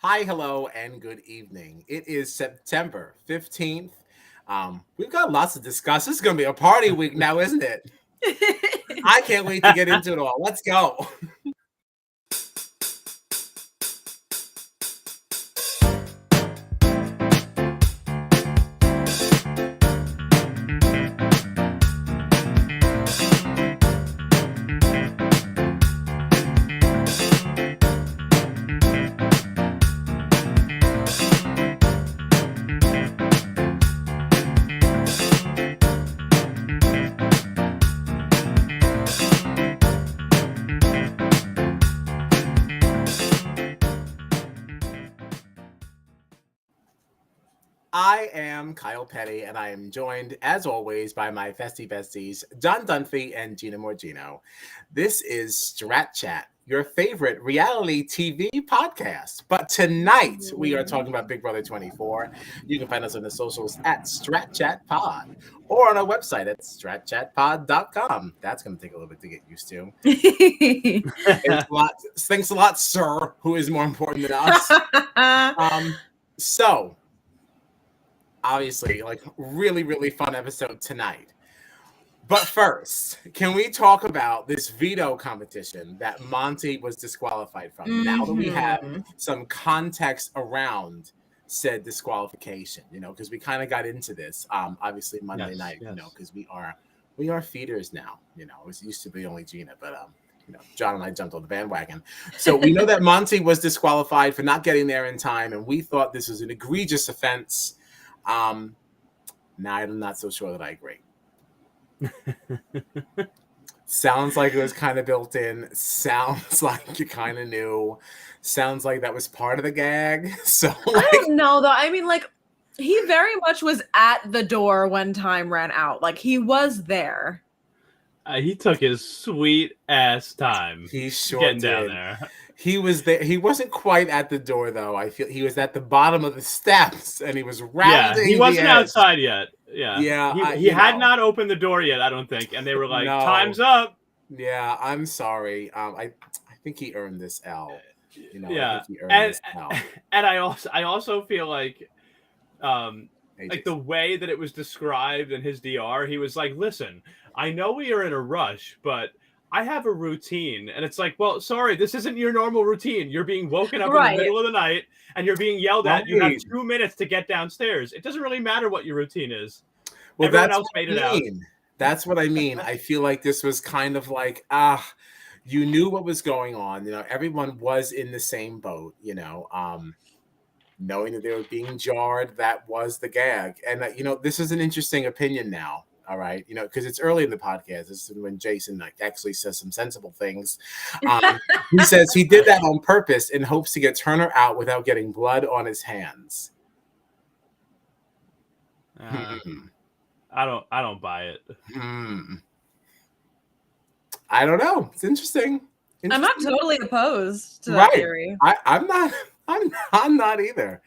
Hi, hello, and good evening. It is September 15th. We've got lots to discuss. This is going to be a party week now, isn't it? I can't wait to get into it all. Let's go. I am Kyle Petty, and I am joined, as always, by my festy besties, John Dunphy and Gina Morgino. This is Strat Chat, your favorite reality TV podcast. But tonight, we are talking about Big Brother 24. You can find us on the socials at Strat Chat Pod or on our website at stratchatpod.com. That's going to take a little bit to get used to. Thanks a lot, sir, who is more important than us. So, obviously, like really fun episode tonight. But first, can we talk about this veto competition that Monty was disqualified from? Now that we have some context around said disqualification, because we kind of got into this, obviously Monday night, because we are feeders now. It used to be only Gina, but John and I jumped on the bandwagon. So we know that Monty was disqualified for not getting there in time, and we thought this was an egregious offense. Now I'm not so sure that I agree. Sounds like it was kind of built in. Sounds like you kind of knew. Sounds like that was part of the gag. So I don't know though. I mean, he very much was at the door when time ran out. He was there. He took his sweet ass time. He sure getting did. Down there. He was there. He wasn't quite at the door, though. I feel he was at the bottom of the steps, and he was rounding. Yeah, he wasn't outside yet. Yeah. He had not opened the door yet, I don't think. And they were like, no. Time's up. Yeah, I'm sorry. I think he earned this L. Yeah. This L. And I also feel like the way that it was described in his DR, he was like, listen, I know we are in a rush, but I have a routine. And it's like, well, sorry, this isn't your normal routine. You're being woken up in the middle of the night and you're being yelled at. You have 2 minutes to get downstairs. It doesn't really matter what your routine is. Well, Everyone else made it out. That's what I mean. I feel like this was kind of like, you knew what was going on. Everyone was in the same boat, knowing that they were being jarred. That was the gag. And, this is an interesting opinion now. All right, because it's early in the podcast. This is when Jason actually says some sensible things. He says he did that on purpose in hopes to get Turner out without getting blood on his hands. I don't buy it. I don't know. It's interesting. I'm not totally opposed to that theory. I'm not. I'm not either.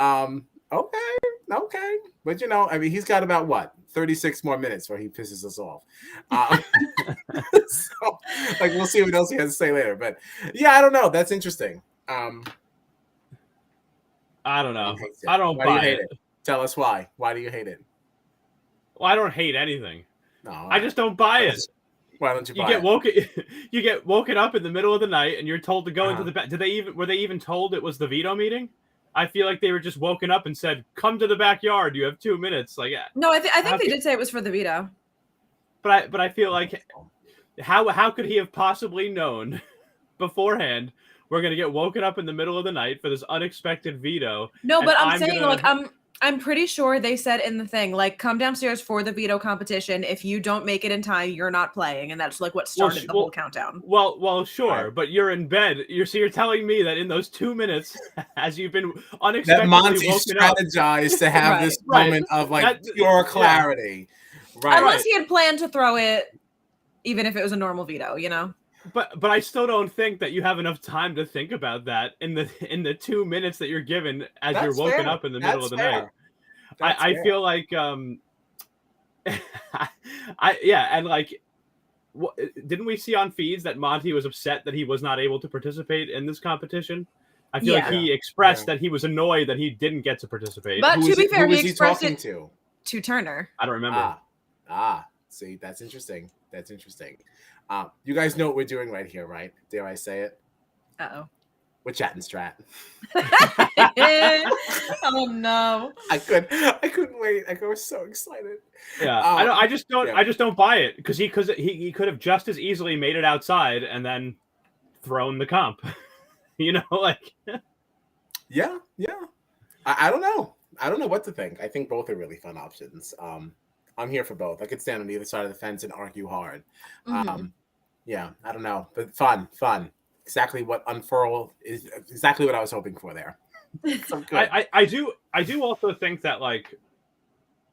Okay. But he's got about 36 more minutes before he pisses us off. So, we'll see what else he has to say later. But yeah, I don't know. That's interesting. I don't know. I don't buy it. Tell us why. Why do you hate it? Well, I don't hate anything. No, I just don't buy it. Why don't you buy it? You get woken up in the middle of the night and you're told to go into the back. Were they even told it was the veto meeting? I feel like they were just woken up and said, "Come to the backyard. You have 2 minutes." No, I think they did say it was for the veto. But I feel like how could he have possibly known beforehand we're gonna get woken up in the middle of the night for this unexpected veto? No, but I'm saying I'm pretty sure they said in the thing, come downstairs for the veto competition. If you don't make it in time, you're not playing. And that's what started the whole countdown. Well, sure. But you're in bed. You're telling me that in those 2 minutes, as you've been unexpectedly that Monty woken strategized to have this moment of pure clarity. Yeah. Right. Unless he had planned to throw it, even if it was a normal veto, But I still don't think that you have enough time to think about that in the 2 minutes that you're given as you're woken up in the middle of the night. I feel like didn't we see on feeds that Monty was upset that he was not able to participate in this competition? I feel like he expressed that he was annoyed that he didn't get to participate. But to be fair, he expressed talking it to Turner. I don't remember. See, that's interesting. That's interesting. You guys know what we're doing right here, right? Dare I say it? Uh-oh. We're chatting Strat. Oh no! I couldn't wait. I was so excited. Yeah, I just don't buy it because he could have just as easily made it outside and then thrown the comp. You know, like. Yeah. I don't know. I don't know what to think. I think both are really fun options. I'm here for both. I could stand on either side of the fence and argue hard. Yeah, I don't know, but fun. Exactly what unfurl is. Exactly what I was hoping for there. So good. I do also think that like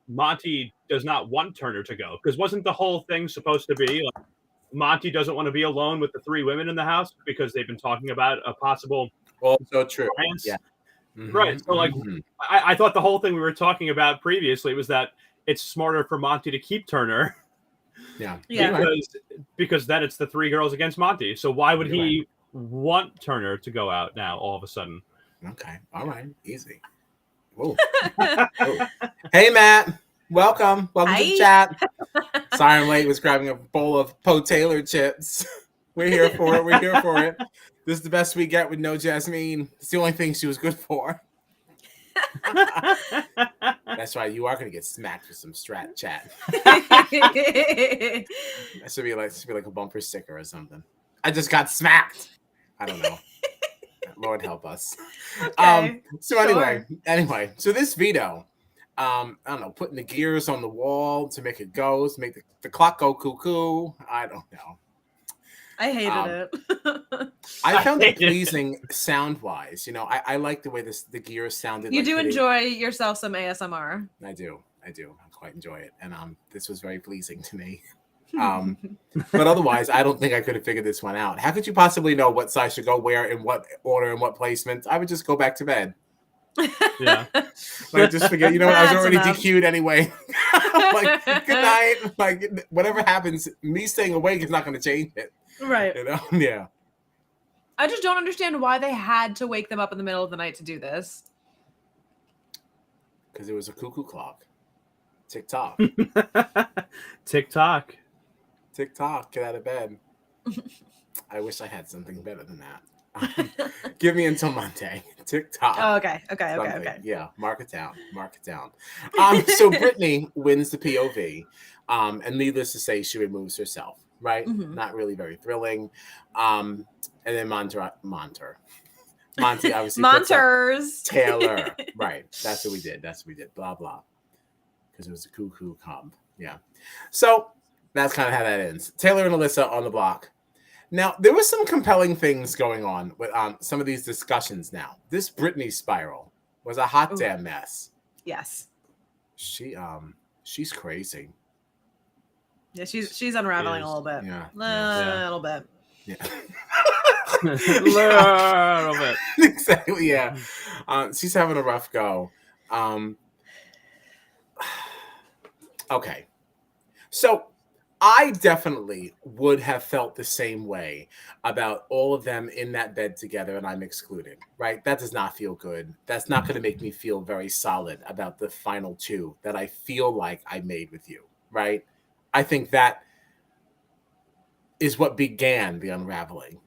Monty does not want Turner to go because wasn't the whole thing supposed to be like Monty doesn't want to be alone with the 3 women in the house because they've been talking about a possible also true alliance. Yeah. Right. So like I thought the whole thing we were talking about previously was that it's smarter for Monty to keep Turner. Yeah. Because then it's the 3 girls against Monty. So why would he want Turner to go out now all of a sudden? Okay. All right. Easy. Whoa. Hey, Matt. Welcome to the chat. Sorry I'm late. Was grabbing a bowl of Poe Taylor chips. We're here for it. This is the best we get with no Jasmine. It's the only thing she was good for. That's right. You are going to get smacked with some Strat chat. That should be like a bumper sticker or something. I just got smacked. I don't know. Lord help us. Okay, anyway, so this veto, I don't know, putting the gears on the wall to make it go, to make the clock go cuckoo. I don't know. I hated it. I found it pleasing sound-wise. You know, I like the way the gears sounded. You do enjoy yourself some ASMR. I do. I quite enjoy it, and this was very pleasing to me. But otherwise, I don't think I could have figured this one out. How could you possibly know what size should go where, in what order, and what placement? I would just go back to bed. Yeah. Like, just forget. You know what? I was already DQ'd anyway. Like, good night. Like, whatever happens, me staying awake is not going to change it. Right. You know? Yeah. I just don't understand why they had to wake them up in the middle of the night to do this. Because it was a cuckoo clock. Tick-tock. Tick-tock. Tick-tock. Get out of bed. I wish I had something better than that. Give me until Monday. TikTok. Oh, okay. Yeah, mark it down. So Brittany wins the POV, and needless to say, she removes herself. Right? Mm-hmm. Not really very thrilling. And then Monty obviously Monters Taylor. Right. That's what we did. Blah blah. Because it was a cuckoo comp. Yeah. So that's kind of how that ends. Taylor and Alyssa on the block. Now, there were some compelling things going on with some of these discussions now. This Brittany spiral was a hot damn mess. Yes. She's crazy. Yeah, she's unraveling a little bit. Yeah. A little bit. Yeah. A little bit. Exactly, yeah. She's having a rough go. Okay. So I definitely would have felt the same way about all of them in that bed together, and I'm excluded, right? That does not feel good. That's not going to make me feel very solid about the final 2 that I feel like I made with you, right? I think that is what began the unraveling.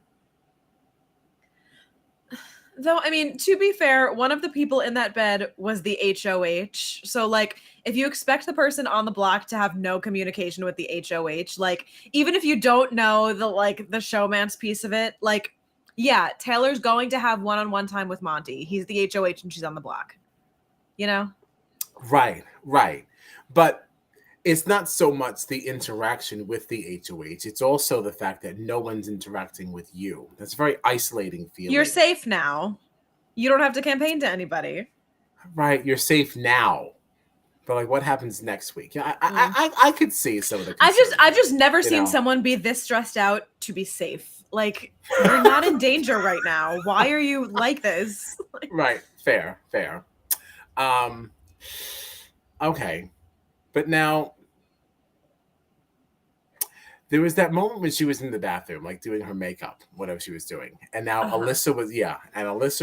Though, I mean, to be fair, one of the people in that bed was the HOH. So, like, if you expect the person on the block to have no communication with the HOH, like, even if you don't know the showman's piece of it, like, yeah, Taylor's going to have one-on-one time with Monty. He's the HOH and she's on the block. You know? Right. But it's not so much the interaction with the HOH. It's also the fact that no one's interacting with you. That's a very isolating feeling. You're safe now. You don't have to campaign to anybody. Right. You're safe now. But like, what happens next week? I could see some of the concerns. I've just never seen someone be this stressed out to be safe. Like, you're not in danger right now. Why are you like this? Right. Fair. Okay. But now, there was that moment when she was in the bathroom, like doing her makeup, whatever she was doing. And now Alyssa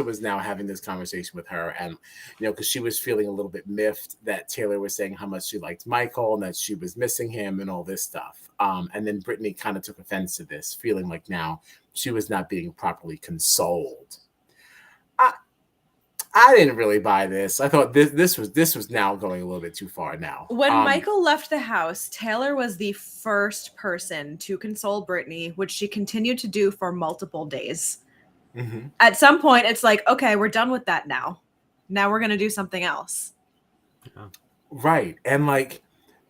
was now having this conversation with her. And, because she was feeling a little bit miffed that Taylor was saying how much she liked Michael and that she was missing him and all this stuff. And then Brittany kind of took offense to this, feeling like now she was not being properly consoled. I didn't really buy this. I thought this was now going a little bit too far now. When Michael left the house, Taylor was the first person to console Brittany, which she continued to do for multiple days. Mm-hmm. At some point, it's like, okay, we're done with that now. Now we're going to do something else. Yeah. Right. And like,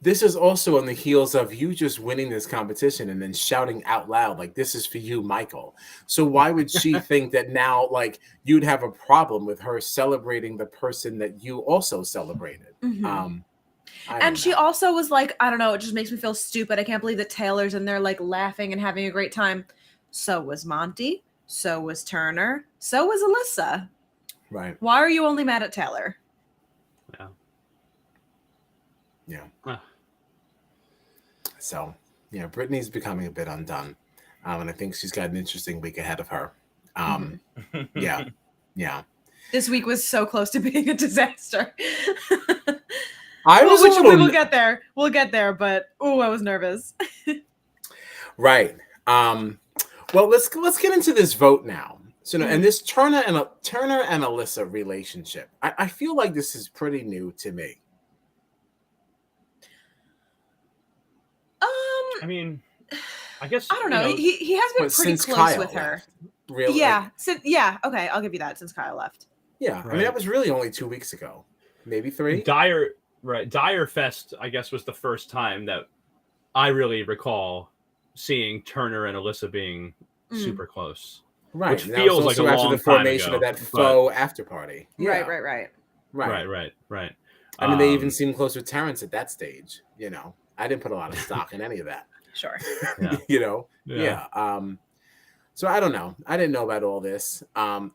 this is also on the heels of you just winning this competition and then shouting out loud, like, this is for you, Michael. So why would she think that now, like, you'd have a problem with her celebrating the person that you also celebrated? Mm-hmm. And she also was like, I don't know, it just makes me feel stupid. I can't believe that Taylor's in there, like, laughing and having a great time. So was Monty. So was Turner. So was Alyssa. Right. Why are you only mad at Taylor? Yeah. Yeah. So, Brittany's becoming a bit undone. And I think she's got an interesting week ahead of her. Yeah. This week was so close to being a disaster. We'll get there. We'll get there, but I was nervous. Right. Well, let's get into this vote now. So, and this Turner and Alyssa relationship, I feel like this is pretty new to me. I mean, I guess I don't know. He has been pretty close Kyle with her. Left, really? Yeah. Okay, I'll give you that. Since Kyle left. Yeah, right. I mean that was really only 2 weeks ago, maybe 3. Dyer Fest, I guess, was the first time that I really recall seeing Turner and Alyssa being super close. Right, which feels like a long after the formation time ago, of that faux after party. Yeah. Right. I mean, they even seemed close with Terrence at that stage. I didn't put a lot of stock in any of that. Sure. Yeah. Yeah. So I don't know. I didn't know about all this. But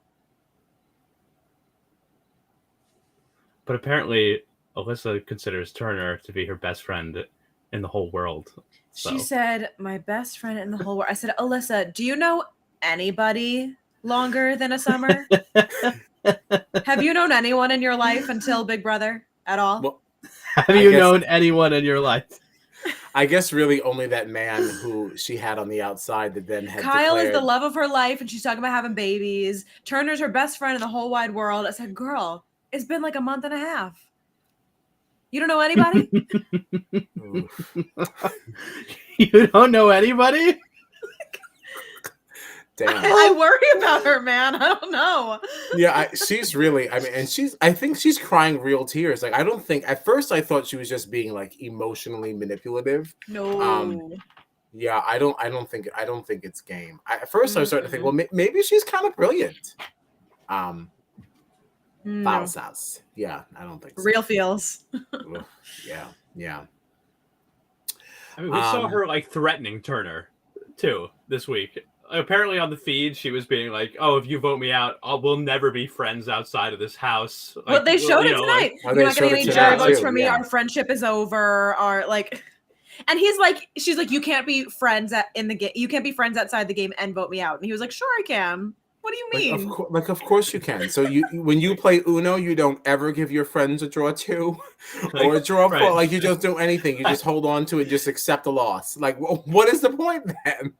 apparently, Alyssa considers Turner to be her best friend in the whole world. So. She said, "My best friend in the whole world." I said, "Alyssa, do you know anybody longer than a summer? Have you known anyone in your life until Big Brother at all? Well, have you known anyone in your life?" I guess really only that man who she had on the outside that then had Kyle is the love of her life, and she's talking about having babies. Turner's her best friend in the whole wide world. I said, girl, it's been like a month and a half. You don't know anybody? You don't know anybody? Damn. I worry about her, man. I don't know. Yeah, she's really, I think she's crying real tears. Like, at first I thought she was just being like emotionally manipulative. No. Yeah, I don't think it's game. At first I was starting to think, well, maybe she's kind of brilliant. Falsas. Yeah, I don't think so. Real feels. Yeah. I mean, we saw her like threatening Turner too this week. Apparently on the feed, she was being like, "Oh, if you vote me out, we'll never be friends outside of this house." Well, they showed it tonight. You're not getting any jury votes from me. Our friendship is over. And she's like, you can't be friends in the game. You can't be friends outside the game and vote me out. And he was like, "Sure, I can." What do you mean? Of course you can. So when you play Uno, you don't ever give your friends a draw 2 or a draw 4. Like, you just do anything. You just hold on to it, just accept a loss. Like, what is the point then?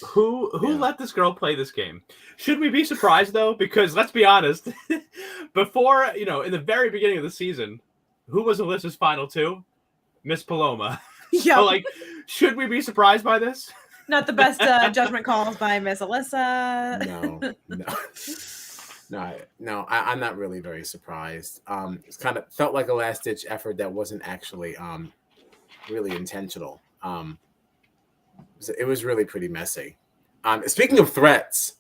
Who let this girl play this game? Should we be surprised though? Because let's be honest, before, in the very beginning of the season, who was Alyssa's final 2? Miss Paloma. Yeah. So, should we be surprised by this? Not the best judgment calls by Miss Alyssa. No. I'm not really very surprised. It's kind of felt like a last-ditch effort that wasn't actually really intentional. It was really pretty messy. Speaking of threats,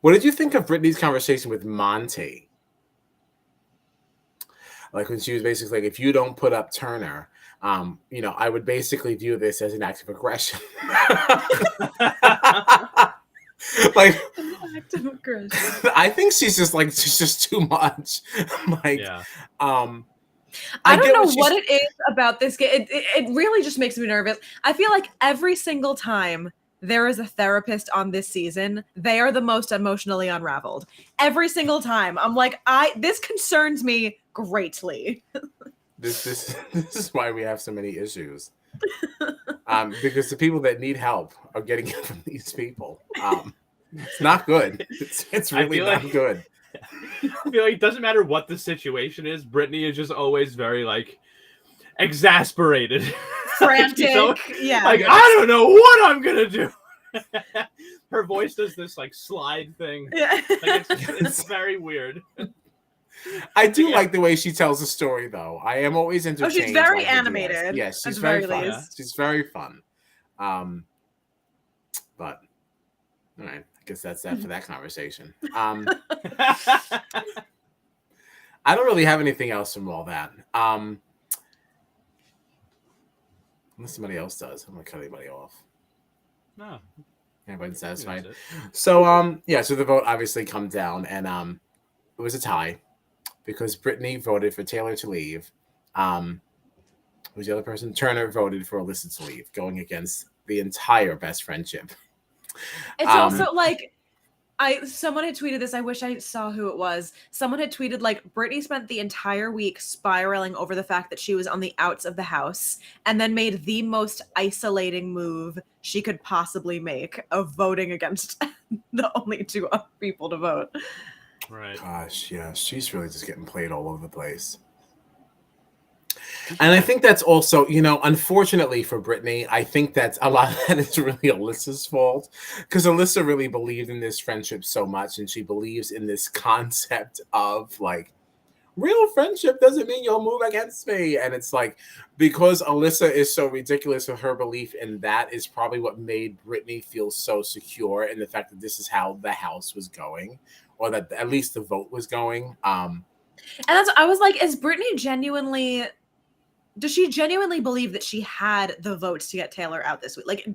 what did you think of Brittany's conversation with Monty? Like, when she was basically like, if you don't put up Turner, I would basically view this as an act of aggression. Like, an act of aggression. I think she's just too much. I don't know what it is about this game. It really just makes me nervous. I feel like every single time there is a therapist on this season, they are the most emotionally unraveled. Every single time. I'm like, this concerns me greatly. This is why we have so many issues. Because the people that need help are getting it from these people. It's not good. It's really not good. I feel like it doesn't matter what the situation is. Brittany is just always very like exasperated, frantic. Yeah, like I don't know what I'm gonna do. Her voice does this like slide thing. Yeah, like it's very weird. I do like the way she tells the story, though. I am always entertained. Oh, she's very animated. Yes, she's very fun. Yeah. She's very fun. But all right. I guess that's that for that conversation. I don't really have anything else from all that. Unless somebody else does. I'm not gonna cut anybody off. No. Everybody's satisfied. So so the vote obviously come down, and it was a tie because Brittany voted for Taylor to leave. Who was the other person? Turner voted for Alyssa to leave, going against the entire best friendship. It's also like someone had tweeted this. I wish I saw who it was. Someone had tweeted like Brittany spent the entire week spiraling over the fact that she was on the outs of the house and then made the most isolating move she could possibly make of voting against the only two other people to vote. Right. Gosh, yeah. She's really just getting played all over the place. And I think that's also, unfortunately for Brittany, I think that's a lot of that is really Alyssa's fault because Alyssa really believed in this friendship so much, and she believes in this concept of like real friendship doesn't mean you'll move against me. And it's like because Alyssa is so ridiculous with her belief in that is probably what made Brittany feel so secure in the fact that this is how the house was going, or that at least the vote was going. And I was like, does she genuinely believe that she had the votes to get Taylor out this week? Like,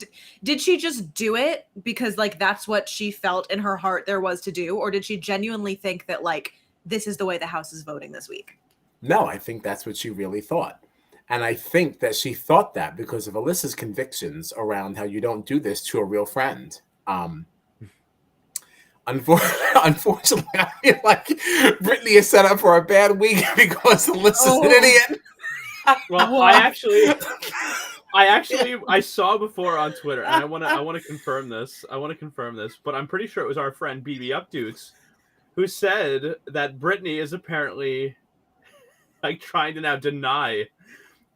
did she just do it because like that's what she felt in her heart there was to do? Or did she genuinely think that like this is the way the house is voting this week? No, I think that's what she really thought. And I think that she thought that because of Alyssa's convictions around how you don't do this to a real friend. Unfortunately, I feel like Brittany is set up for a bad week because Alyssa's an idiot. Well, I saw before on Twitter, and I want to confirm this. But I'm pretty sure it was our friend BB Updoots who said that Brittany is apparently like trying to now deny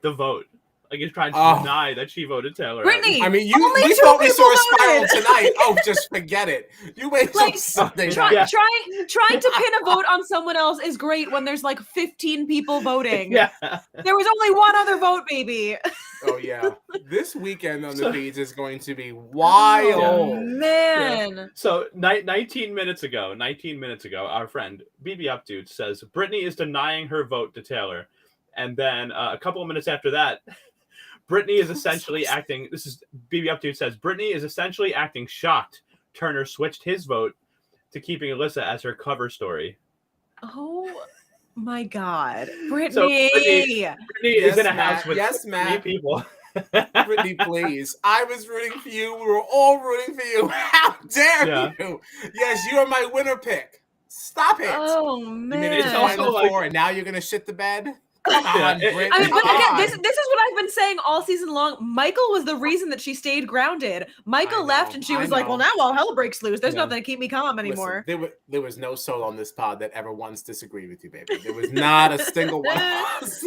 the vote. Like he's trying to deny that she voted Taylor. Brittany, I mean, we thought we saw a spiral tonight. Oh, just forget it. You wait till Sunday. Trying to pin a vote on someone else is great when there's like 15 people voting. Yeah, there was only one other vote, baby. Oh yeah, this weekend on the beach is going to be wild. Oh, man. Yeah. So 19 minutes ago, our friend BB Updude says Brittany is denying her vote to Taylor, and then a couple of minutes after that. Brittany is essentially acting. This is BB Updude says Brittany is essentially acting shocked. Turner switched his vote to keeping Alyssa as her cover story. Oh my God, Brittany! So Brittany is in a house with three people. Brittany, please. I was rooting for you. We were all rooting for you. How dare you? Yes, you are my winner pick. Stop it. Oh man! You made it to Final Four, and now you're gonna shit the bed. Come on, Brittany. I mean, but again, this is what I've been saying all season long. Michael was the reason that she stayed grounded. Michael left, and she was like, "Well, now all hell breaks loose. There's nothing to keep me calm anymore." Listen, there was no soul on this pod that ever once disagreed with you, baby. There was not a single one of us.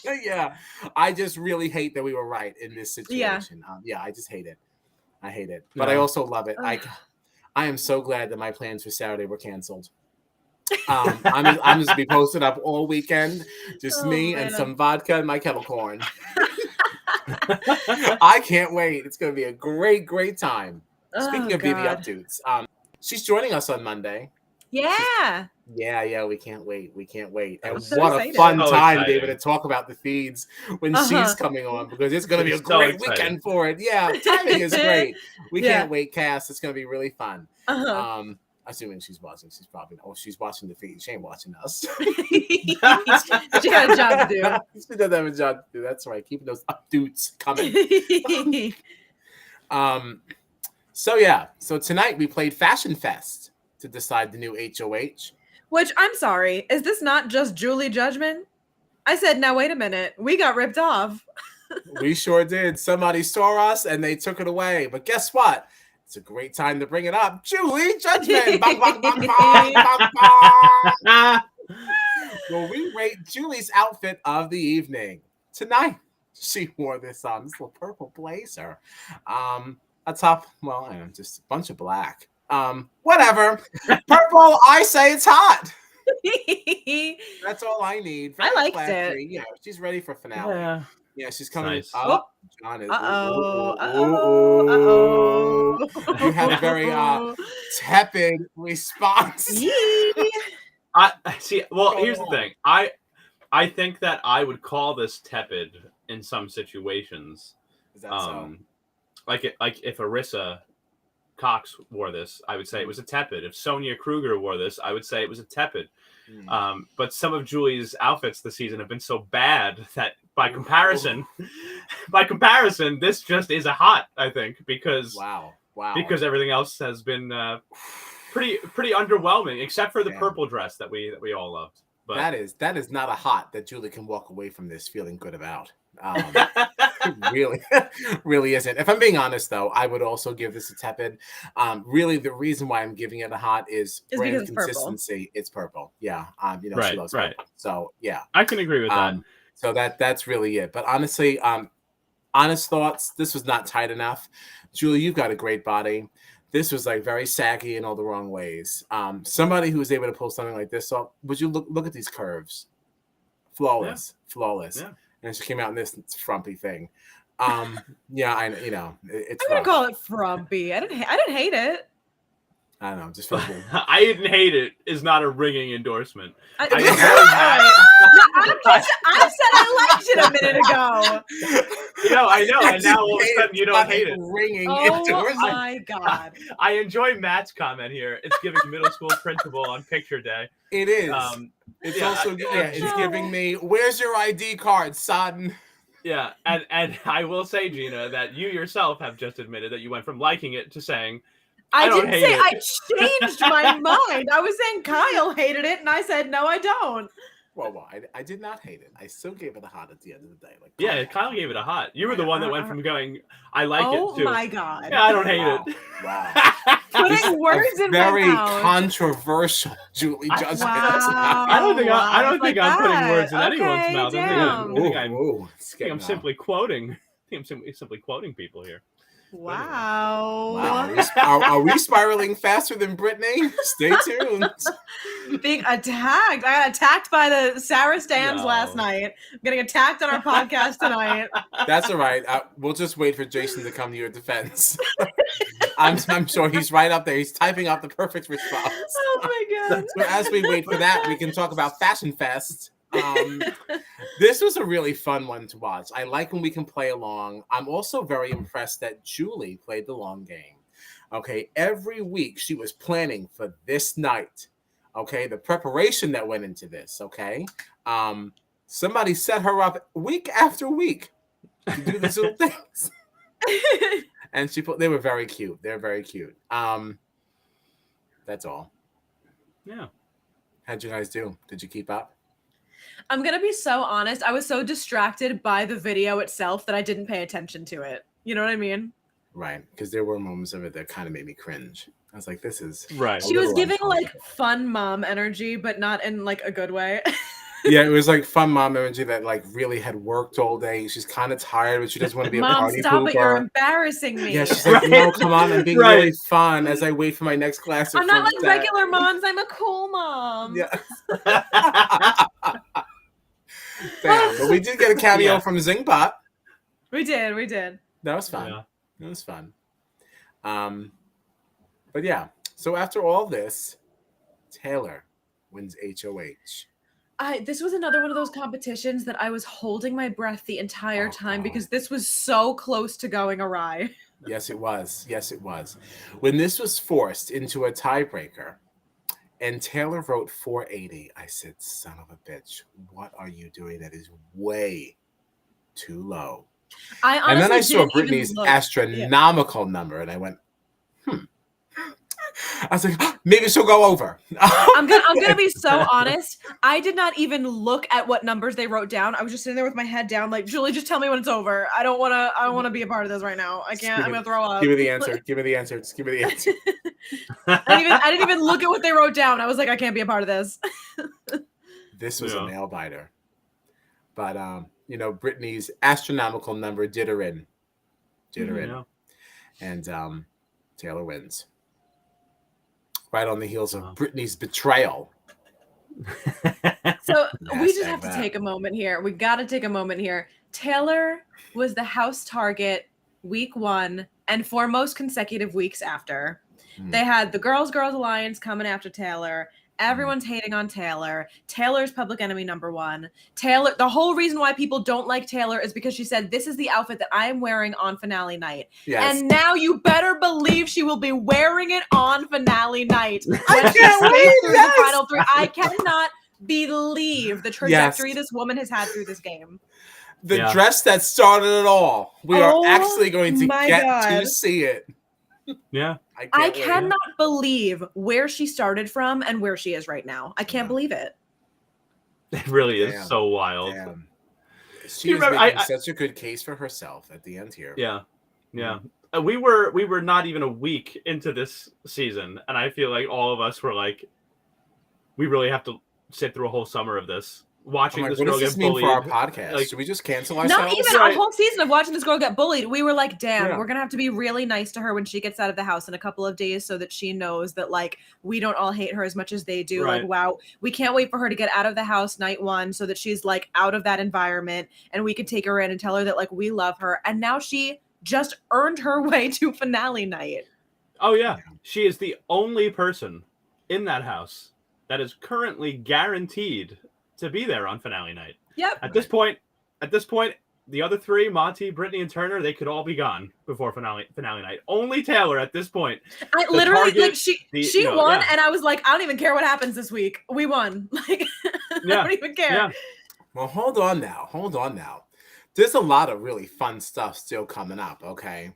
Yeah. I just really hate that we were right in this situation. I just hate it. I hate it, but I also love it. I am so glad that my plans for Saturday were canceled. I'm just be posted up all weekend, just me and some vodka and my kettle corn. I can't wait. It's going to be a great time. Speaking of BB Updates, she's joining us on Monday. Yeah. Yeah, we can't wait. And so what excited. a fun time to be able to talk about the feeds when she's coming on, because it's going to be a great weekend for it. Yeah, timing is great. We can't wait, Cass. It's going to be really fun. Assuming she's watching, she's probably she's watching the feed. She ain't watching us. She got a job to do. She does have a job to do. That's right. Keeping those updates coming. So tonight we played Fashion Fest to decide the new HOH. Which, I'm sorry, is this not just Julie Judgment? I said, now wait a minute, we got ripped off. We sure did. Somebody saw us and they took it away. But guess what? It's a great time to bring it up. Julie Judgment. Bang, bang, bang, bang, bang, bang. Well, we rate Julie's outfit of the evening. Tonight, she wore this little purple blazer. Atop, well, I don't know, just a bunch of black. Whatever. Purple, I say it's hot. That's all I need. I liked it. Yeah, she's ready for finale. Yeah, she's coming nice. up. John is. You had a very tepid response. I see. Well, here's the thing. I think that I would call this tepid in some situations. Is that so? Like if Arissa Cox wore this, I would say it was a tepid. If Sonia Kruger wore this, I would say it was a tepid. But some of Julie's outfits this season have been so bad that by comparison, this just is a hot, I think, because wow, because everything else has been pretty underwhelming, except for the purple dress that we all loved. But that is not a hot that Julie can walk away from this feeling good about. Really isn't. If I'm being honest, though, I would also give this a tepid. Really, the reason why I'm giving it a hot is brand consistency. It's purple. Yeah. She loves purple. So yeah, I can agree with that. So that's really it. But honestly, honest thoughts. This was not tight enough. Julie, you've got a great body. This was like very saggy in all the wrong ways. Somebody who was able to pull something like this off. Would you look at these curves? Flawless. Yeah. And she came out in this frumpy thing. It's. I'm gonna call it frumpy. I didn't hate it. I don't know. Just feel cool. I didn't hate it. Is not a ringing endorsement. I said I liked it a minute ago. I know, and now all of a sudden you don't hate it. Ringing endorsement. Oh my god! I enjoy Matt's comment here. It's giving middle school principal on picture day. It is. It's also it's giving me. Where's your ID card, son? Yeah, and I will say, Gina, that you yourself have just admitted that you went from liking it to saying. I didn't say it. I changed my mind. I was saying Kyle hated it, and I said no, I don't. Well, I did not hate it. I still gave it a hot at the end of the day. Kyle gave it a hot. You were the one that went from going, I like it, to. Oh my god! Yeah, I don't hate it. Wow. Putting words in my mouth. Very controversial, Julie Judgment. Wow. I don't think I'm putting words in anyone's mouth. I think I'm simply quoting. I think I'm simply quoting people here. Wow. Are we spiraling faster than Brittany? Stay tuned. Being attacked. I got attacked by the Sarah Stans last night. I'm getting attacked on our podcast tonight. That's all right. We'll just wait for Jason to come to your defense. I'm sure he's right up there. He's typing out the perfect response. Oh my god. So as we wait for that, we can talk about Fashion Fest. This was a really fun one to watch. I like when we can play along. I'm also very impressed that Julie played the long game. Okay, every week she was planning for this night. Okay, the preparation that went into this. Okay, somebody set her up week after week to do these little things, and they were very cute. They're very cute. That's all. Yeah. How'd you guys do? Did you keep up? I'm going to be so honest. I was so distracted by the video itself that I didn't pay attention to it. You know what I mean? Right. Because there were moments of it that kind of made me cringe. I was like, this is... Right. She was giving like fun mom energy, but not in like a good way. Yeah, it was like fun mom energy that like really had worked all day. She's kind of tired, but she doesn't want to be a party pooper. Mom, stop it. You're embarrassing me. Yeah, she's like, no, come on. I'm being really fun as I wait for my next class. I'm not like regular moms. I'm a cool mom. Yeah. Damn, but we did get a cameo from Zingbot. We did. That was fun. Yeah. It was fun. But yeah, so after all this, Taylor wins HOH. This was another one of those competitions that I was holding my breath the entire time because this was so close to going awry. Yes, it was. Yes, it was. When this was forced into a tiebreaker, and Taylor wrote 480, I said, son of a bitch, what are you doing? That is way too low. And then I saw Brittany's astronomical number, and I went, I was like, maybe she'll go over. I'm gonna be so honest. I did not even look at what numbers they wrote down. I was just sitting there with my head down, like, Julie, just tell me when it's over. I don't wanna be a part of this right now. I can't. I'm gonna throw up. Give me the answer. Give me the answer. Just give me the answer. I didn't even look at what they wrote down. I was like, I can't be a part of this. This was a nail biter. But Brittany's astronomical number did her in. And Taylor wins. Right on the heels of Brittany's betrayal. So we just have to take a moment here. We got to take a moment here. Taylor was the house target week 1 and for most consecutive weeks after. They had the Girls Alliance coming after Taylor. Everyone's hating on Taylor. Taylor's public enemy number 1. Taylor, the whole reason why people don't like Taylor is because she said, this is the outfit that I am wearing on finale night. Yes. And now you better believe she will be wearing it on finale night. I can't wait through the final 3. I cannot believe the trajectory this woman has had through this game. The dress that started it all. We are actually going to get to see it. Yeah. I cannot believe where she started from and where she is right now. I can't believe it. It really is so wild. Damn. She is making such a good case for herself at the end here. Yeah. Yeah. We were not even a week into this season, and I feel like all of us were like, we really have to sit through a whole summer of this. Watching this girl get bullied for our podcast. Like, should we just cancel ourselves? Not even a whole season of watching this girl get bullied. We were like, damn, we're gonna have to be really nice to her when she gets out of the house in a couple of days so that she knows that like we don't all hate her as much as they do. Right. Like, wow, we can't wait for her to get out of the house night 1 so that she's like out of that environment and we can take her in and tell her that like we love her. And now she just earned her way to finale night. Oh yeah. She is the only person in that house that is currently guaranteed to be there on finale night. Yep. At this point, the other 3, Monty, Brittany, and Turner, they could all be gone before finale night. Only Taylor at this point. I literally like she won, and I was like, I don't even care what happens this week. We won. Like, I don't even care. Yeah. Well, hold on now. There's a lot of really fun stuff still coming up. Okay,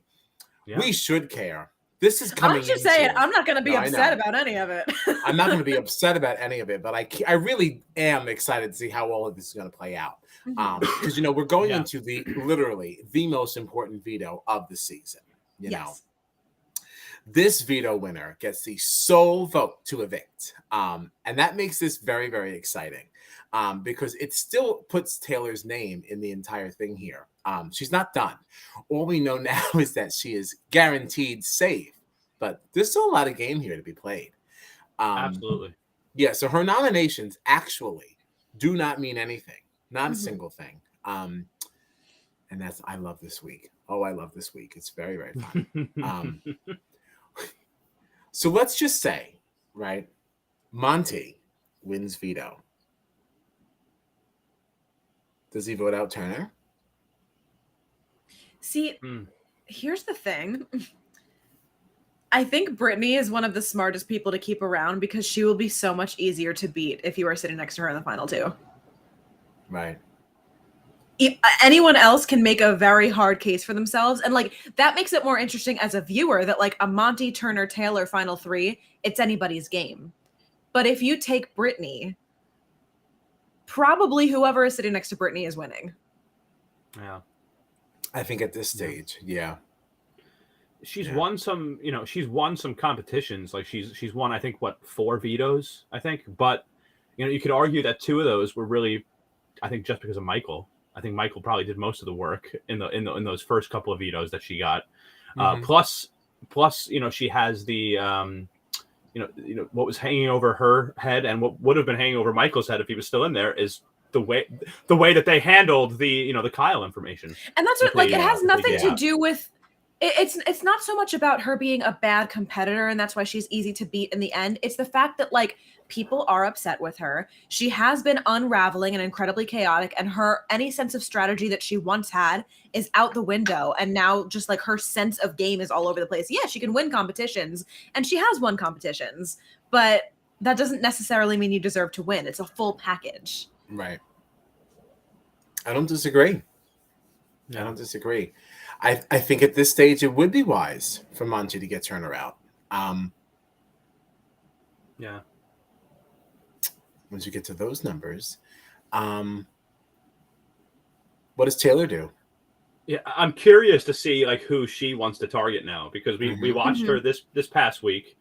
we should care. This is coming. I'm just saying, I'm not going to be upset about any of it. I'm not going to be upset about any of it, but I really am excited to see how all of this is going to play out. Because we're going into literally the most important veto of the season. You know, this veto winner gets the sole vote to evict, and that makes this very, very exciting. Because it still puts Taylor's name in the entire thing here. She's not done. All we know now is that she is guaranteed safe, but there's still a lot of game here to be played. Absolutely. Yeah, so her nominations actually do not mean anything, not a single thing. And that's, I love this week. Oh, I love this week. It's very, very fun. So let's just say, right, Monty wins veto. Does he vote out Turner? See, here's the thing. I think Brittany is one of the smartest people to keep around because she will be so much easier to beat if you are sitting next to her in the final 2. Right. Anyone else can make a very hard case for themselves. And like that makes it more interesting as a viewer that like a Monty, Turner, Taylor final 3, it's anybody's game. But if you take Brittany, probably whoever is sitting next to Brittany is winning. Yeah. I think at this stage, she's won some, she's won some competitions. Like she's won, I think, 4 vetoes, I think. But, you could argue that 2 of those were really, I think, just because of Michael. I think Michael probably did most of the work in those first couple of vetoes that she got. Plus, she has the, what was hanging over her head and what would have been hanging over Michael's head if he was still in there is the way that they handled the Kyle information. And that's what, like, it has nothing to do with It's not so much about her being a bad competitor and that's why she's easy to beat in the end. It's the fact that like people are upset with her. She has been unraveling and incredibly chaotic, and her any sense of strategy that she once had is out the window, and now just like her sense of game is all over the place. Yeah, she can win competitions, and she has won competitions, but that doesn't necessarily mean you deserve to win. It's a full package. Right. I don't disagree. No. I don't disagree. I think at this stage it would be wise for Monty to get Turner out. Yeah. Once you get to those numbers, what does Taylor do? Yeah, I'm curious to see like who she wants to target now, because we watched her this past week,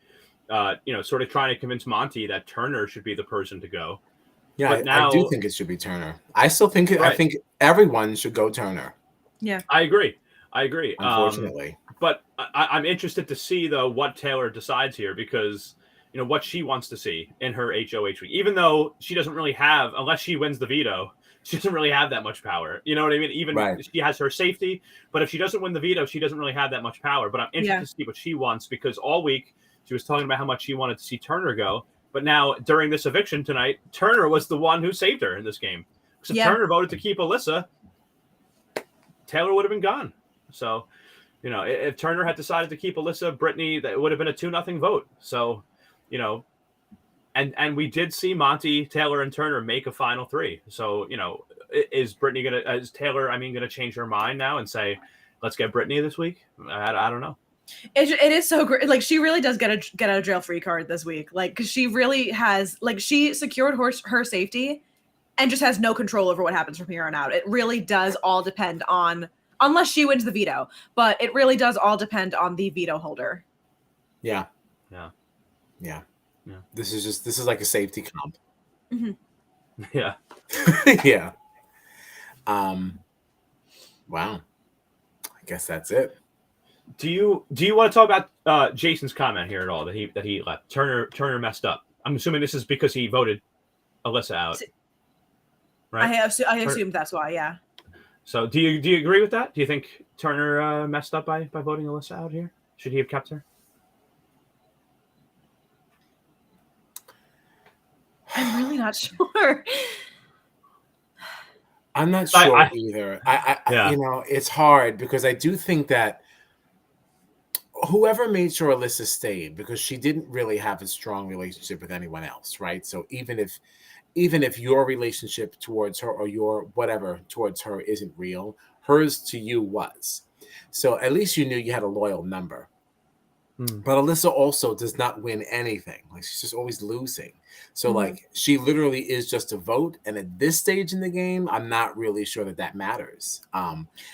sort of trying to convince Monty that Turner should be the person to go. Yeah, but now, I do think it should be Turner. I still think I think everyone should go Turner. Yeah, I agree. Unfortunately, but I'm interested to see though what Taylor decides here, because what she wants to see in her HOH week, even though she doesn't really have, unless she wins the veto, she doesn't really have that much power. You know what I mean? Even she has her safety, but if she doesn't win the veto, she doesn't really have that much power. But I'm interested to see what she wants, because all week she was talking about how much she wanted to see Turner go. But now during this eviction tonight, Turner was the one who saved her in this game. So if Turner voted to keep Alyssa, Taylor would have been gone. So, if Turner had decided to keep Alyssa, Brittany, that would have been a 2-0 vote. So, and we did see Monty, Taylor, and Turner make a final 3. So, is Taylor gonna change her mind now and say, let's get Brittany this week? I don't know. It is so great. Like, she really does get out of jail free card this week. Like, because she really has, like, she secured her safety and just has no control over what happens from here on out. It really does all depend on, unless she wins the veto, but it really does all depend on the veto holder. Yeah. This is like a safety comp. Mm-hmm. Yeah. Yeah. Wow. I guess that's it. Do you want to talk about Jason's comment here at all, that he left? Turner messed up. I'm assuming this is because he voted Alyssa out. Right? I assume that's why, yeah. So do you agree with that? Do you think Turner messed up by voting Alyssa out here? Should he have kept her? I'm really not sure. I'm not sure either. It's hard, because I do think that whoever made sure Alyssa stayed, because she didn't really have a strong relationship with anyone else, right? So even if your relationship towards her or your whatever towards her isn't real, hers to you was. So at least you knew you had a loyal number. But Alyssa also does not win anything. Like, she's just always losing. So like, she literally is just a vote. And at this stage in the game, I'm not really sure that matters.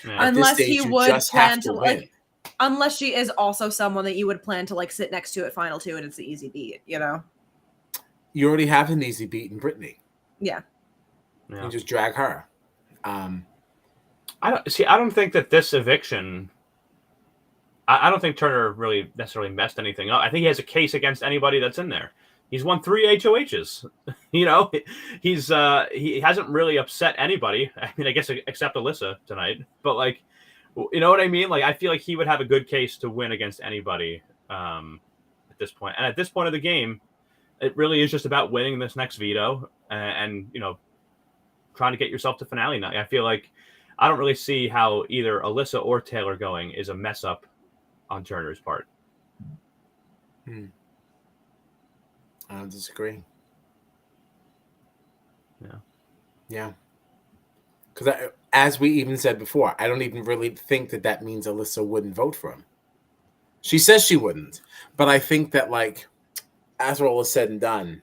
Unless he would plan to like, unless she is also someone that you would plan to like sit next to at final 2 and it's the easy beat, You already have an easy beat in Brittany. Yeah. You just drag her. I don't think that this eviction, I don't think Turner really necessarily messed anything up. I think he has a case against anybody that's in there. He's won 3 HOHs. He hasn't really upset anybody. I mean, I guess except Alyssa tonight. But like, you know what I mean? Like, I feel like he would have a good case to win against anybody at this point. And at this point of the game, it really is just about winning this next veto and trying to get yourself to finale night. I feel like I don't really see how either Alyssa or Taylor going is a mess up on Turner's part. I don't disagree. Yeah. Because as we even said before, I don't even really think that means Alyssa wouldn't vote for him. She says she wouldn't, but I think that, like, as all is said and done,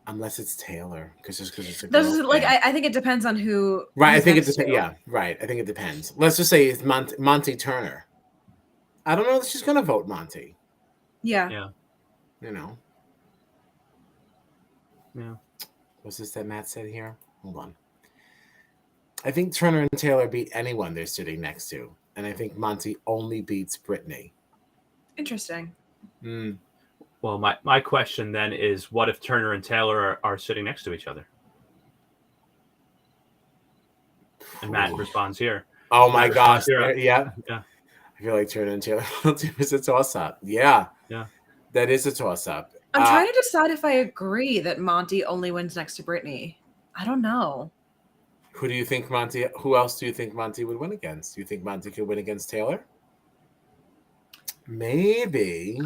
unless it's Taylor, because it's a girl like, I think it depends on who. Right, I think it depends. Yeah, right. I think it depends. Let's just say it's Monty Turner. I don't know that she's gonna vote Monty. Yeah. Yeah. What's this that Matt said here? Hold on. I think Turner and Taylor beat anyone they're sitting next to, and I think Monty only beats Brittany. Interesting. Well, my question then is, what if Turner and Taylor are sitting next to each other? And Matt responds here. Oh my gosh! Yeah. Yeah. I feel like Turner and Taylor is a toss-up. Yeah, that is a toss-up. I'm trying to decide if I agree that Monty only wins next to Brittany. I don't know. Who do you think Monty? Who else do you think Monty would win against? Do you think Monty could win against Taylor? Maybe.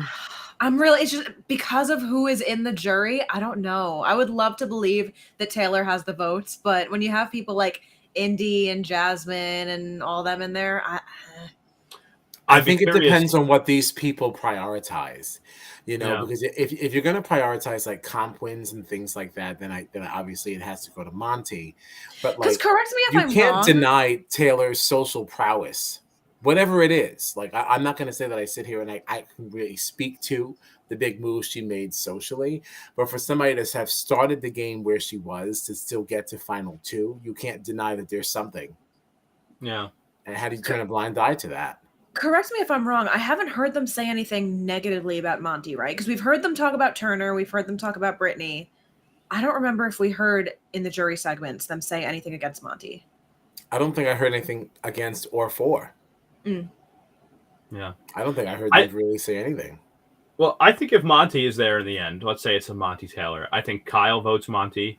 It's just because of who is in the jury. I don't know. I would love to believe that Taylor has the votes, but when you have people like Indy and Jasmine and all them in there, I think it depends on what these people prioritize, because if you're going to prioritize like comp wins and things like that, then obviously it has to go to Monty. But like, correct me if I'm wrong. You can't deny Taylor's social prowess, whatever it is. Like, I'm not going to say that I sit here and I can really speak to the big moves she made socially, but for somebody to have started the game where she was to still get to final 2, you can't deny that there's something. Yeah. And how do you turn a blind eye to that? Correct me if I'm wrong. I haven't heard them say anything negatively about Monty, right? Because we've heard them talk about Turner. We've heard them talk about Brittany. I don't remember if we heard in the jury segments them say anything against Monty. I don't think I heard anything against or for. Yeah. I don't think I heard them really say anything. Well, I think if Monty is there in the end, let's say it's a Monty Taylor, I think Kyle votes Monty.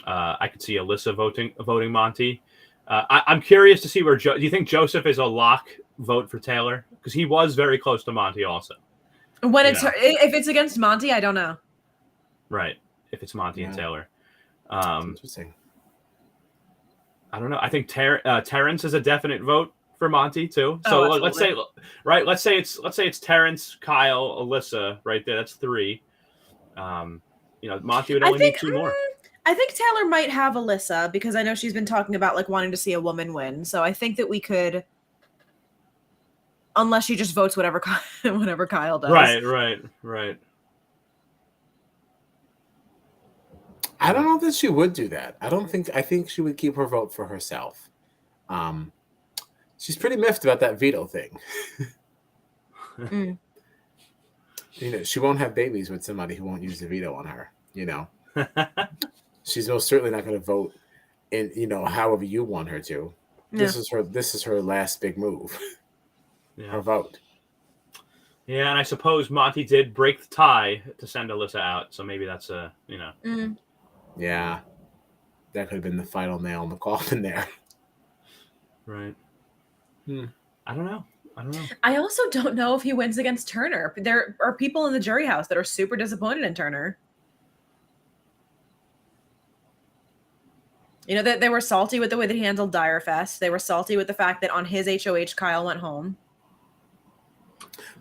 I could see Alyssa voting Monty. I'm curious to see where do you think Joseph is a lock vote for Taylor? Because he was very close to Monty also. If it's against Monty, I don't know. Right. If it's Monty and Taylor. Interesting. I don't know. I think Terrence is a definite vote for Monty too. So let's say it's Terrence, Kyle, Alyssa right there. That's 3. Monty would only need 2 more. I think Taylor might have Alyssa because I know she's been talking about like wanting to see a woman win. So I think that we could, unless she just votes whatever Kyle does. Right. I don't know that she would do that. I think she would keep her vote for herself. She's pretty miffed about that veto thing. She won't have babies with somebody who won't use the veto on her, She's most certainly not going to vote in, however you want her to. Yeah. This is her last big move. Her vote. Yeah, and I suppose Monty did break the tie to send Alyssa out, so maybe that's Yeah. That could have been the final nail in the coffin there. Right. I don't know. I also don't know if he wins against Turner. There are people in the jury house that are super disappointed in Turner. That they were salty with the way that he handled Dyer Fest. They were salty with the fact that on his HOH, Kyle went home.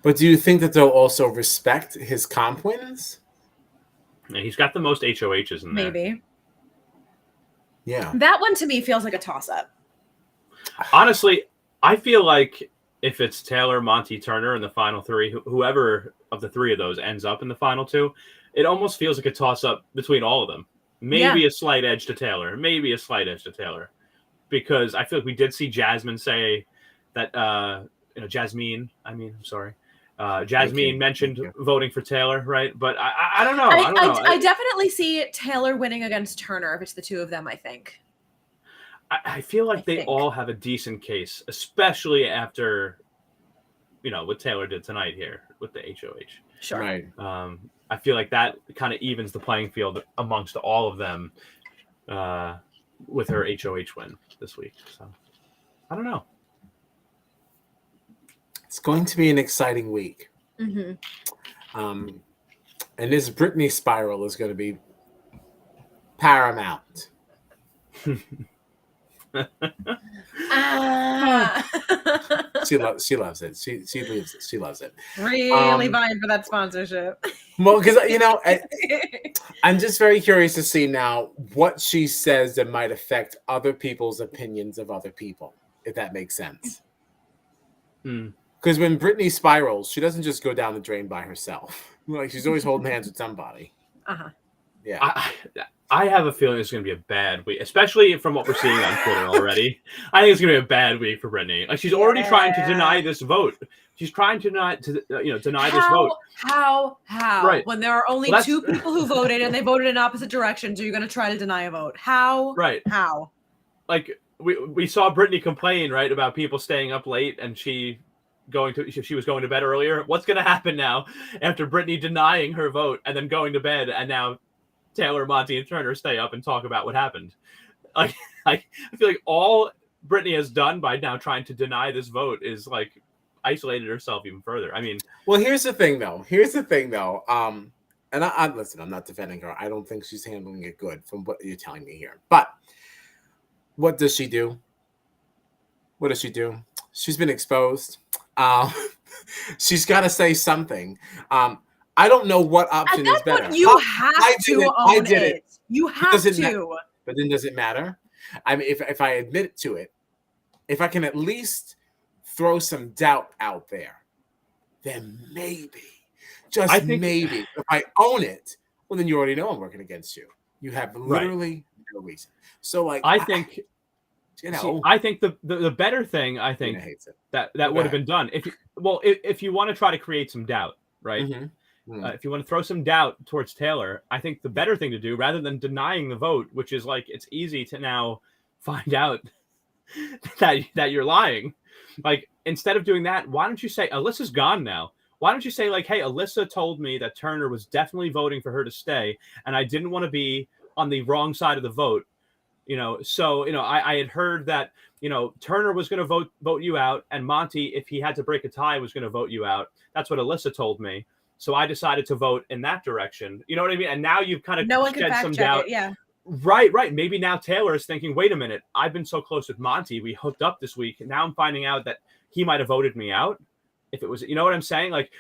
But do you think that they'll also respect his comp wins? Yeah, he's got the most HOHs in there. Maybe. Yeah. That one to me feels like a toss-up. Honestly, I feel like if it's Taylor, Monty, Turner in the final 3, whoever of the 3 of those ends up in the final 2, it almost feels like a toss-up between all of them. Maybe a slight edge to Taylor. Because I feel like we did see Jasmine say that, Jasmine mentioned voting for Taylor, right? But I don't know. I definitely see Taylor winning against Turner if it's the 2 of them, I think. I feel like they all have a decent case, especially after, what Taylor did tonight here with the HOH. Sure. Right. I feel like that kind of evens the playing field amongst all of them with her HOH win this week. So, I don't know. It's going to be an exciting week. Mm-hmm. And this Brittany spiral is going to be paramount. She loves it. She loves it. Really vying for that sponsorship. Well, because I'm just very curious to see now what she says that might affect other people's opinions of other people, if that makes sense. Because when Brittany spirals, she doesn't just go down the drain by herself. Like she's always holding hands with somebody. Yeah. I have a feeling it's going to be a bad week, especially from what we're seeing on Twitter already. I think it's going to be a bad week for Brittany. Like she's already trying to deny this vote. She's trying to deny this vote. How? Right. When there are only 2 people who voted and they voted in opposite directions, are you going to try to deny a vote? How? Right. How? Like we saw Brittany complain, right, about people staying up late and she was going to bed earlier. What's going to happen now after Brittany denying her vote and then going to bed, and now Taylor, Monty, and Turner stay up and talk about what happened? Like, I feel like all Brittany has done by now trying to deny this vote is like isolated herself even further. I mean, well, here's the thing though. And I listen, I'm not defending her. I don't think she's handling it good from what you're telling me here. But what does she do? What does she do? She's been exposed. She's got to say something. I don't know what option is better. You have to own it. You have to. But then does it matter? I mean, if I admit to it, if I can at least throw some doubt out there, then maybe, maybe, if I own it, well, then you already know I'm working against you. You have literally no reason. So, like, I think the better thing, I think that would have been done if you want to try to create some doubt, right? Mm-hmm. If you want to throw some doubt towards Taylor, I think the better thing to do, rather than denying the vote, which is like, it's easy to now find out that you're lying. Like, instead of doing that, why don't you say Alyssa's gone now? Why don't you say, like, hey, Alyssa told me that Turner was definitely voting for her to stay, and I didn't want to be on the wrong side of the vote. So, I had heard that, Turner was going to vote you out, and Monty, if he had to break a tie, was going to vote you out. That's what Alyssa told me. So I decided to vote in that direction. You know what I mean? And now you've kind of shed some doubt. Yeah. Right. Maybe now Taylor is thinking, wait a minute, I've been so close with Monty. We hooked up this week. And now I'm finding out that he might have voted me out. If it was, you know what I'm saying? Like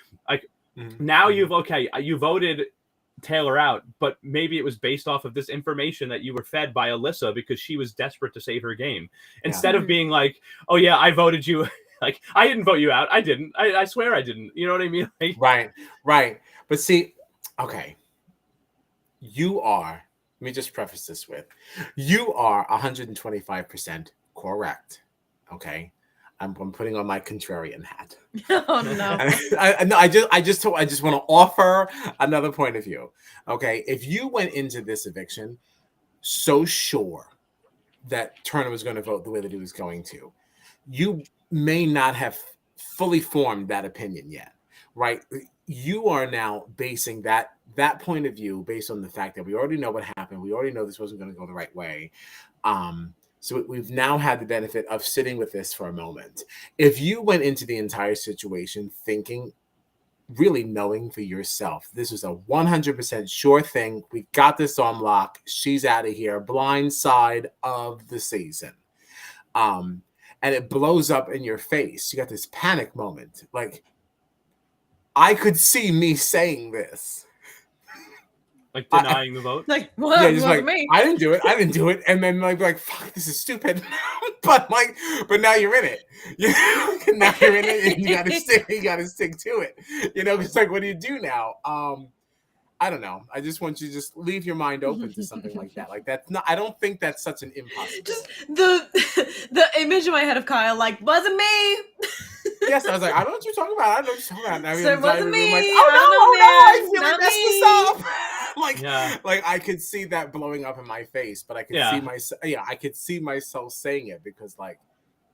now you voted Taylor out, but maybe it was based off of this information that you were fed by Alyssa because she was desperate to save her game. Instead of being like, oh yeah, I voted you. Like, I didn't vote you out. I didn't. I swear I didn't. You know what I mean? Like, right. But see, okay. Let me just preface this with, you are 125% correct. Okay. I'm putting on my contrarian hat. Oh no. I just want to offer another point of view. Okay. If you went into this eviction so sure that Turner was going to vote the way that he was going to, you may not have fully formed that opinion yet, right? You are now basing that point of view based on the fact that we already know what happened. We already know this wasn't going to go the right way. So we've now had the benefit of sitting with this for a moment. If you went into the entire situation thinking, really knowing for yourself, this was a 100% sure thing. We got this on lock. She's out of here. Blind side of the season. And it blows up in your face. You got this panic moment. Like, I could see me saying this. Like denying the vote? Like, well, just like, me. I didn't do it. And then like, fuck, this is stupid. but now you're in it. Now you're in it and you gotta stick to it. It's like, what do you do now? I don't know. I just want you to just leave your mind open to something like that. Like, that's not, I don't think that's such an impossibility. Just the image in my head of Kyle, like, wasn't me. Yes, I was like, I don't know what you're talking about. I don't know what you're talking about. So it wasn't me. Like, I feel like that's what's up. Like I could see that blowing up in my face, but I could see myself. Yeah, I could see myself saying it because, like,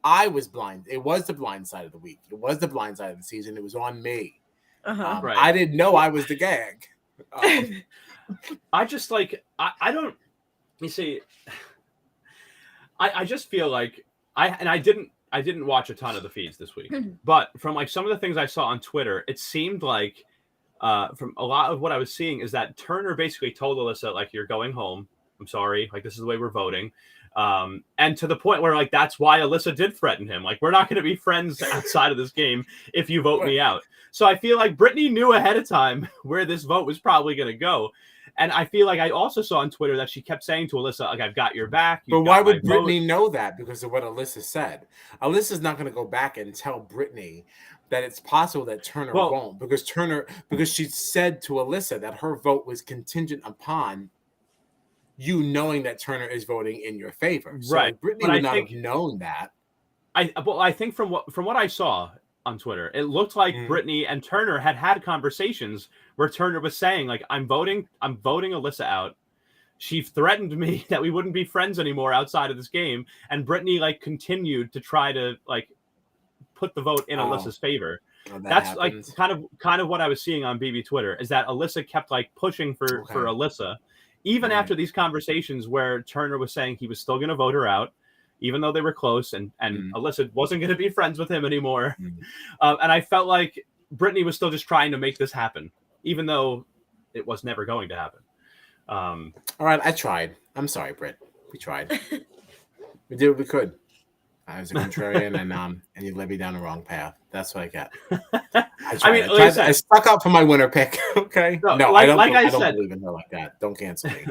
I was blind. It was the blind side of the week. It was the blind side of the season. It was on me. Right. I didn't know I was the gag. I just like I don't. You see, I just feel like I didn't watch a ton of the feeds this week, but from like some of the things I saw on Twitter, it seemed like from a lot of what I was seeing is that Turner basically told Alyssa, like, you're going home. I'm sorry. Like, this is the way we're voting. And to the point where, like, that's why Alyssa did threaten him. Like, we're not going to be friends outside of this game if you vote me out. So I feel like Brittany knew ahead of time where this vote was probably going to go. And I feel like I also saw on Twitter that she kept saying to Alyssa, like, I've got your back. But why would Brittany know that? Because of what Alyssa said. Alyssa's not going to go back and tell Brittany that it's possible that Turner won't. Because she said to Alyssa that her vote was contingent upon you knowing that Turner is voting in your favor. So right. Brittany would not have known that. I think from what I saw on Twitter, it looked like Brittany and Turner had conversations where Turner was saying, like, I'm voting Alyssa out. she threatened me that we wouldn't be friends anymore outside of this game, and Brittany like continued to try to like put the vote in Alyssa's favor. That's happens. Like kind of what I was seeing on BB Twitter, is that Alyssa kept like pushing for Alyssa, even after these conversations where Turner was saying he was still going to vote her out, even though they were close, and Alyssa wasn't going to be friends with him anymore. And I felt like Brittany was still just trying to make this happen, even though it was never going to happen. All right, I tried. I'm sorry, Britt. We tried. We did what we could. I was a contrarian, and you led me down the wrong path. That's what I got. I stuck up for my winner pick. Okay. No, I don't believe in her like that. Don't cancel me.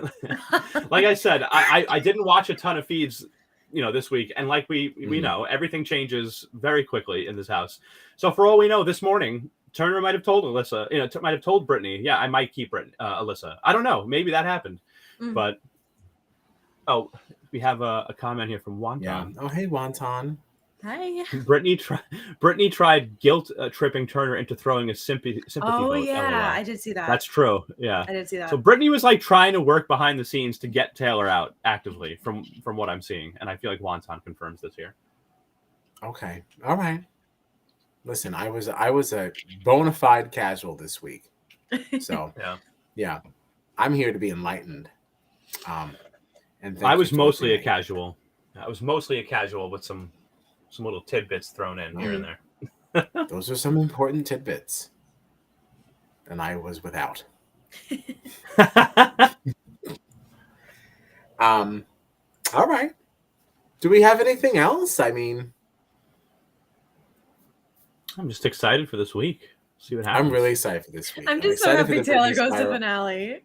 Like I said, I didn't watch a ton of feeds, this week, and like we know, everything changes very quickly in this house. So for all we know, this morning Turner might have told Alyssa, might have told Brittany, I might keep Alyssa. I don't know. Maybe that happened, but we have a comment here from Wonton. Yeah. Oh, hey, Wonton. Hi. Brittany tried guilt tripping Turner into throwing a sympathy vote. Oh, yeah. I did see that. That's true. Yeah. I did see that. So Brittany was like trying to work behind the scenes to get Taylor out actively from what I'm seeing. And I feel like Wonton confirms this here. Okay. All right. Listen, I was a bona fide casual this week. So, yeah. I'm here to be enlightened. And I was mostly a casual. I was mostly a casual with some little tidbits thrown in here and there. Those are some important tidbits. And I was without. All right. Do we have anything else? I mean, I'm just excited for this week. See what happens. I'm really excited for this week. I'm just so happy Taylor goes to finale.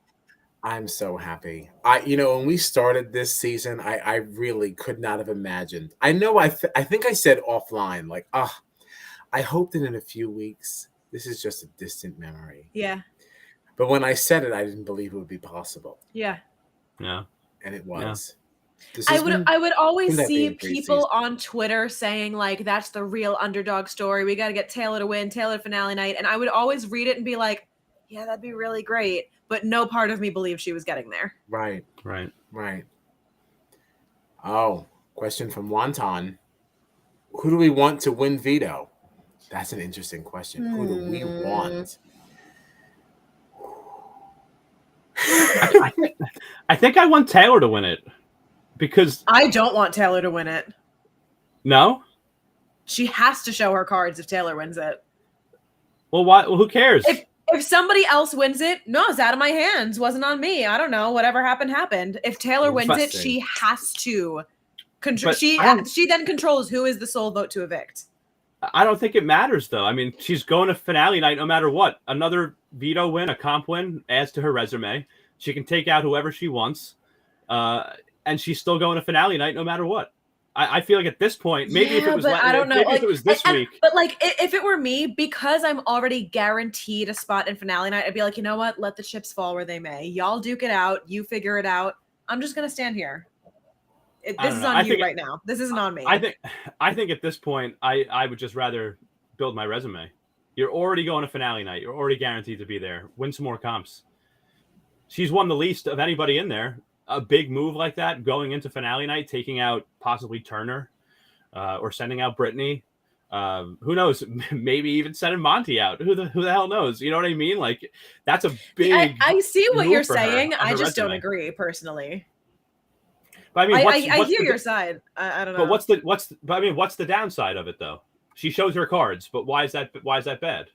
I'm so happy. When we started this season, I really could not have imagined. I know I think I said offline, like, I hope that in a few weeks, this is just a distant memory. Yeah. But when I said it, I didn't believe it would be possible. Yeah. And it was. Yeah. I would always see people on Twitter saying, like, that's the real underdog story. We got to get Taylor to win, Taylor finale night. And I would always read it and be like, yeah, that'd be really great. But no part of me believed she was getting there. Right. Oh, question from Wonton. Who do we want to win Veto? That's an interesting question. Who do we want? I think I want Taylor to win it. Because I don't want Taylor to win it. No? She has to show her cards if Taylor wins it. Well, why? Well, who cares? If somebody else wins it, no, it's out of my hands. Wasn't on me. I don't know. Whatever happened. If Taylor wins it, she has to control. She then controls who is the sole vote to evict. I don't think it matters, though. I mean, she's going to finale night no matter what. Another veto win, a comp win, adds to her resume. She can take out whoever she wants, and she's still going to finale night no matter what. I feel like at this point, maybe if it was, I don't know. Maybe if it was this week. But like, if it were me, because I'm already guaranteed a spot in finale night, I'd be like, you know what? Let the chips fall where they may. Y'all duke it out. You figure it out. I'm just gonna stand here. This is on you right now. This isn't on me. I think at this point, I would just rather build my resume. You're already going to finale night. You're already guaranteed to be there. Win some more comps. She's won the least of anybody in there. A big move like that going into finale night, taking out possibly Turner or sending out Brittany. Who knows? Maybe even sending Monty out. Who the hell knows? You know what I mean? Like, that's a big. I see what you're saying. I just don't agree personally. But I mean, I hear your side. I don't know. But what's the downside of it though? She shows her cards, but why is that bad?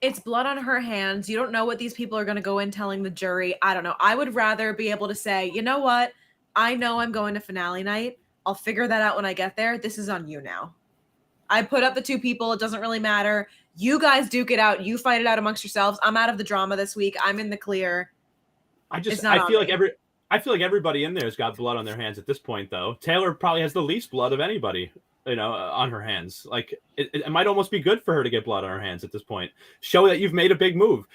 It's blood on her hands. You don't know what these people are going to go in telling the jury. I don't know. I would rather be able to say, you know what? I know I'm going to finale night. I'll figure that out when I get there. This is on you now. I put up the two people. It doesn't really matter. You guys duke it out. You fight it out amongst yourselves. I'm out of the drama this week. I'm in the clear. I feel like everybody in there has got blood on their hands at this point, though. Taylor probably has the least blood of anybody, on her hands. Like it might almost be good for her to get blood on her hands at this point. Show that you've made a big move.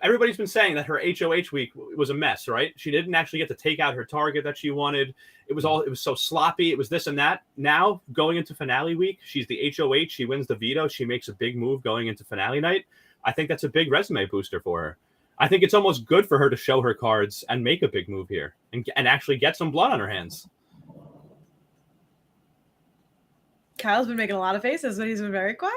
Everybody's been saying that her HOH week was a mess, right? She didn't actually get to take out her target that she wanted. It was so sloppy. It was this and that. Now going into finale week, she's the HOH. She wins the veto. She makes a big move going into finale night. I think that's a big resume booster for her. I think it's almost good for her to show her cards and make a big move here and actually get some blood on her hands. Kyle's been making a lot of faces, but he's been very quiet.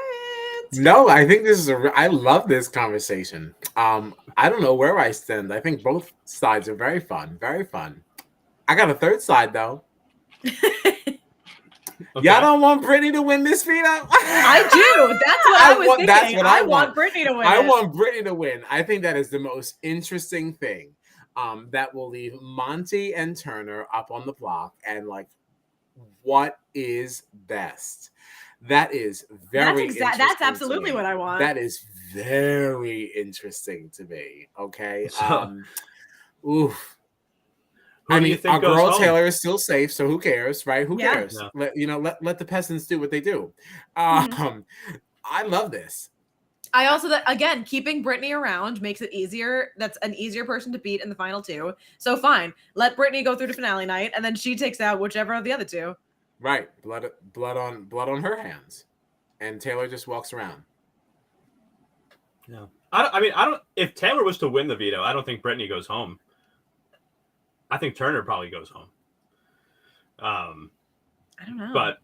No, I think this is I love this conversation. I don't know where I stand. I think both sides are very fun. Very fun. I got a third side, though. Okay. Y'all don't want Brittany to win this, Veto? I do. That's what I was thinking. That's what I want Brittany to win. I want Brittany to win. I think that is the most interesting thing. That will leave Monty and Turner up on the block and like, what is best? That is very interesting. That's absolutely what I want. That is very interesting to me. Okay. Oof. I mean, our girl home? Taylor is still safe, so who cares, right? Who cares? Yeah. Let the peasants do what they do. I love this. I also, again, keeping Brittany around makes it easier. That's an easier person to beat in the final two. So fine, let Brittany go through to finale night, and then she takes out whichever of the other two. Right, blood on her hands, and Taylor just walks around. Yeah, I don't. If Taylor was to win the veto, I don't think Brittany goes home. I think Turner probably goes home. I don't know, but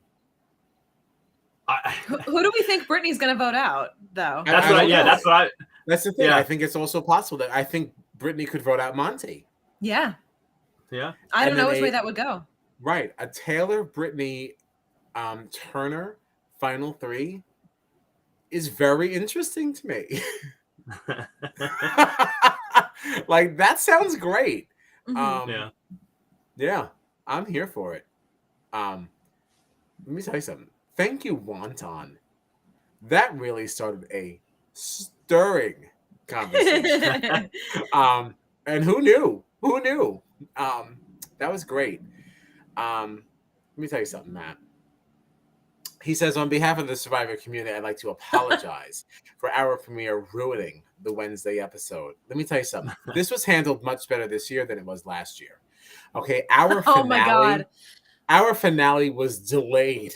who do we think Brittany's going to vote out, though? That's the thing. Yeah. I think it's also possible that I think Brittany could vote out Monty. Yeah. Yeah. I don't know which way that would go. Right. A Taylor, Brittany, Turner final three is very interesting to me. Like, that sounds great. Yeah, I'm here for it. Let me tell you something. Thank you, Wonton. That really started a stirring conversation. And who knew? Who knew? That was great. Let me tell you something, Matt. He says, on behalf of the Survivor community, I'd like to apologize for our premiere ruining the Wednesday episode. Let me tell you something. This was handled much better this year than it was last year. Okay, our finale. Oh my God. Our finale was delayed.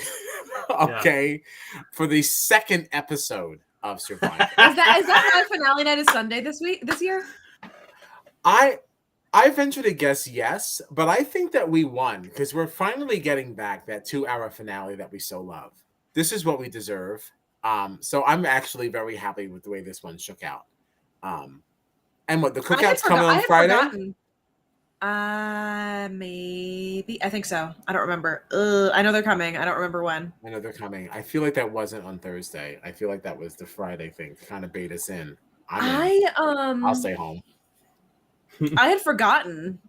Okay, for the second episode of Survivor. Is that why finale night is Sunday this year? I venture to guess yes, but I think that we won because we're finally getting back that 2-hour finale that we so love. This is what we deserve. So I'm actually very happy with the way this one shook out. And what, the cookout's coming on Friday? Forgotten. Maybe. I think so. I don't remember. I know they're coming. I don't remember when. I know they're coming. I feel like that wasn't on Thursday. I feel like that was the Friday thing to kind of bait us in. I'll stay home. I had forgotten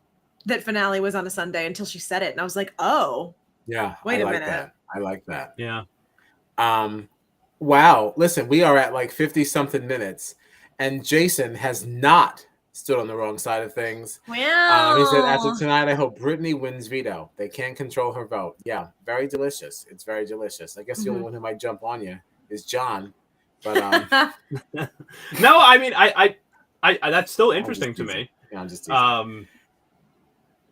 that finale was on a Sunday until she said it, and I was like, "Oh, yeah." Wait a minute. I like that. Yeah. Wow. Listen, we are at like 50-something minutes, and Jason has not stood on the wrong side of things. Wow. He said, after tonight, I hope Brittany wins veto. They can't control her vote. Yeah, very delicious. It's very delicious. I guess the only one who might jump on you is John. But no, I mean, I that's still interesting to me. Yeah, I'm just teasing.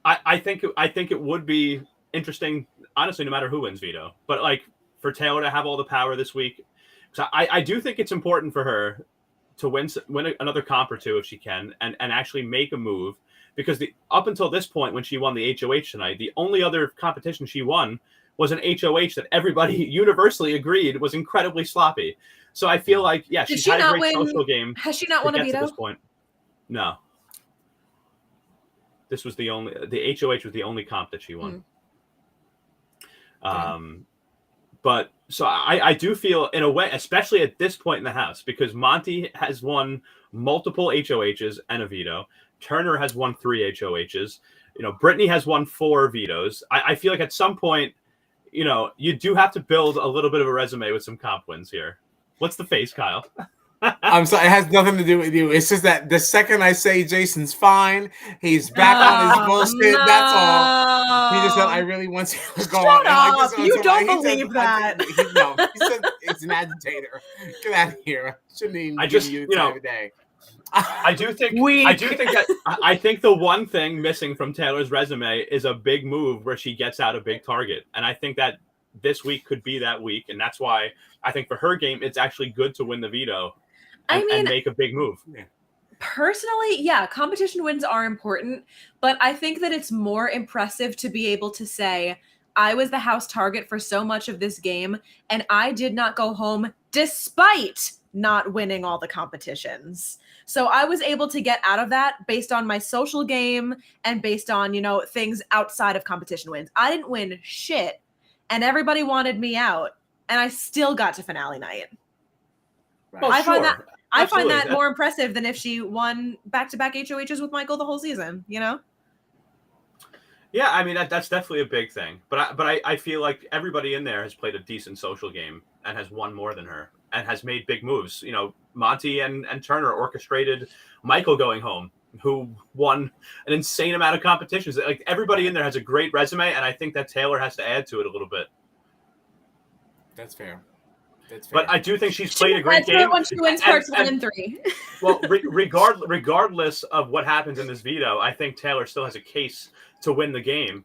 I think it would be interesting, honestly, no matter who wins veto. But like for Taylor to have all the power this week, so I do think it's important for her to win another comp or two if she can, and actually make a move, because up until this point when she won the HOH tonight, the only other competition she won was an HOH that everybody universally agreed was incredibly sloppy. So I feel like, yeah, she's had a great social game. Has she not won a veto? At this point? No. This was the HOH was the only comp that she won. But so I do feel, in a way, especially at this point in the house, because Monty has won multiple HOHs and a veto. Turner has won 3 HOHs. Brittany has won 4 vetoes. I feel like at some point, you do have to build a little bit of a resume with some comp wins here. What's the face, Kyle? I'm sorry, it has nothing to do with you. It's just that the second I say Jason's fine, he's back on his bullshit. No. That's all. He just said, I really want to go on. Shut up. You don't believe that. He said it's an agitator. Get out of here. Shouldn't even give you the time of day. I do think the one thing missing from Taylor's resume is a big move where she gets out a big target. And I think that this week could be that week. And that's why I think for her game, it's actually good to win the veto. And make a big move. Personally, yeah, competition wins are important, but I think that it's more impressive to be able to say, I was the house target for so much of this game, and I did not go home despite not winning all the competitions. So I was able to get out of that based on my social game and based on, things outside of competition wins. I didn't win shit, and everybody wanted me out, and I still got to finale night. Right. Well, I find that more impressive than if she won back-to-back HOHs with Michael the whole season, Yeah, I mean that's definitely a big thing. But I feel like everybody in there has played a decent social game and has won more than her and has made big moves. Monty and Turner orchestrated Michael going home, who won an insane amount of competitions. Like everybody in there has a great resume, and I think that Taylor has to add to it a little bit. That's fair. But I do think she's played a great game. When she wins parts 1 and 3. Well, regardless of what happens in this veto, I think Taylor still has a case to win the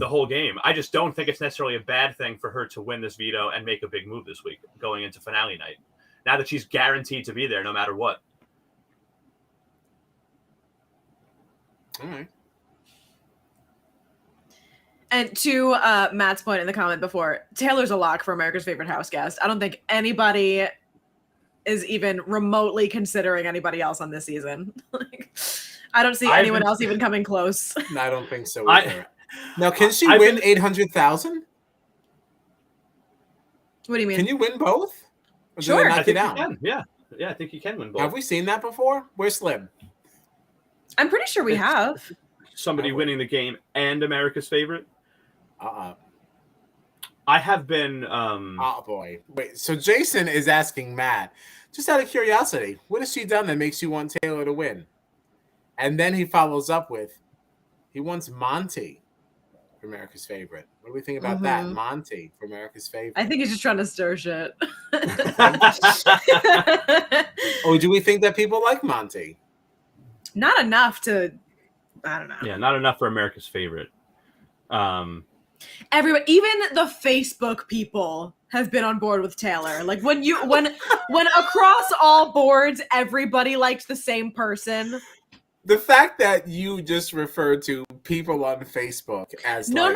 whole game. I just don't think it's necessarily a bad thing for her to win this veto and make a big move this week going into finale night. Now that she's guaranteed to be there no matter what. All right. And to Matt's point in the comment before, Taylor's a lock for America's Favorite House Guest. I don't think anybody is even remotely considering anybody else on this season. I don't see anyone else even coming close. No, I don't think so either. Now, can she win 800,000? What do you mean? Can you win both? Or sure. I think you can. Yeah, I think you can win both. Have we seen that before? Where's Slim? I'm pretty sure we have. Somebody winning the game and America's Favorite? I have been. Oh boy! Wait. So Jason is asking Matt, just out of curiosity, what has she done that makes you want Taylor to win? And then he follows up with, he wants Monty for America's Favorite. What do we think about that? Monty for America's Favorite. I think he's just trying to stir shit. Oh, do we think that people like Monty? Not enough to. I don't know. Yeah, not enough for America's Favorite. Everybody, even the Facebook people have been on board with Taylor. Like when across all boards, everybody liked the same person. The fact that you just referred to people on Facebook as no.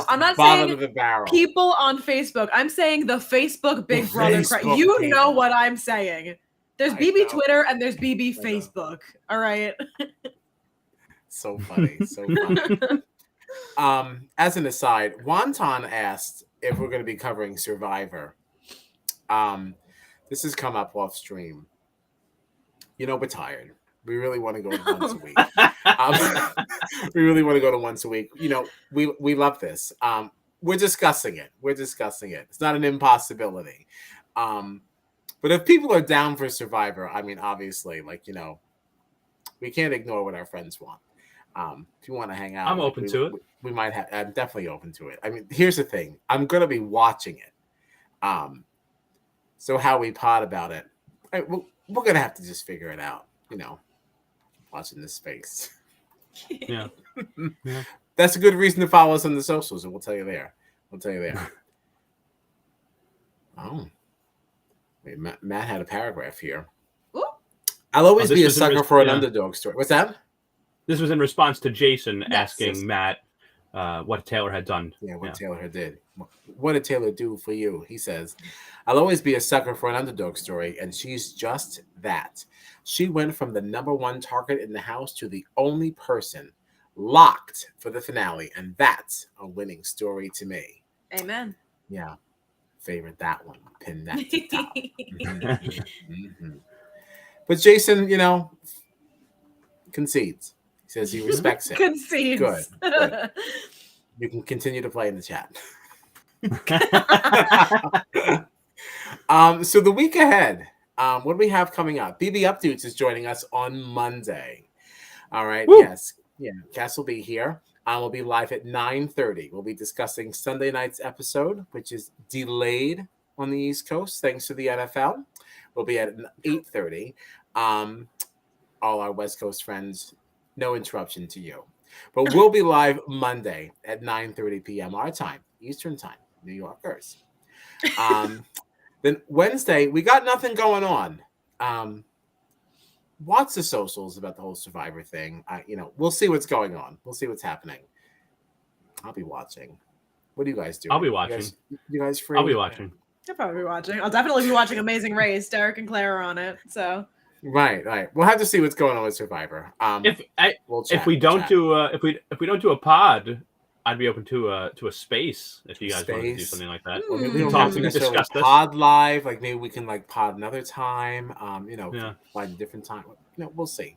I'm not saying of the barrel. People on Facebook. I'm saying the Facebook Big Brother crowd. You people. Know what I'm saying. There's BB Twitter and there's BB Facebook. All right. So funny. So funny. As an aside, Wonton asked if we're going to be covering Survivor. This has come up off stream. We're tired. We really want to go to once a week. We really want to go to once a week. We love this. We're discussing it. It's not an impossibility. But if people are down for Survivor, I mean, obviously, we can't ignore what our friends want. If you want to hang out, I'm open to it. We might have. I'm definitely open to it. I mean, here's the thing. I'm going to be watching it. So how we pod about it, we're going to have to just figure it out. Watching this space. Yeah. That's a good reason to follow us on the socials, and we'll tell you there. Oh. Wait, Matt had a paragraph here. Ooh. I'll always be a sucker for an underdog story. What's that? This was in response to Jason asking Matt what Taylor had done. Yeah, what Taylor did. What did Taylor do for you? He says, I'll always be a sucker for an underdog story, and she's just that. She went from the #1 target in the house to the only person locked for the finale, and that's a winning story to me. Amen. Yeah. Favorite that one. Pin that to the top. Mm-hmm. But Jason, concedes. He says he respects it. Concedes. Good. You can continue to play in the chat. So the week ahead, what do we have coming up? BB Updudes is joining us on Monday. All right. Woo! Yes. Yeah. Cass will be here. We'll be live at 9:30. We'll be discussing Sunday night's episode, which is delayed on the East Coast thanks to the NFL. We'll be at 8:30. All our West Coast friends, no interruption to you. But we'll be live Monday at 9:30 p.m. our time, Eastern time, New Yorkers. Then Wednesday, we got nothing going on. watch the socials about the whole Survivor thing. We'll see what's going on. We'll see what's happening. I'll be watching. What do you guys do? I'll be watching. You guys free? I'll be watching. I'll probably be watching. I'll definitely be watching Amazing Race. Derek and Claire are on it, so. Right. We'll have to see what's going on with Survivor. If we don't do a pod, I'd be open to a space if you guys want to do something like that. Well, maybe we don't have to necessarily pod live. Like maybe we can pod another time. Find a different time. We'll see.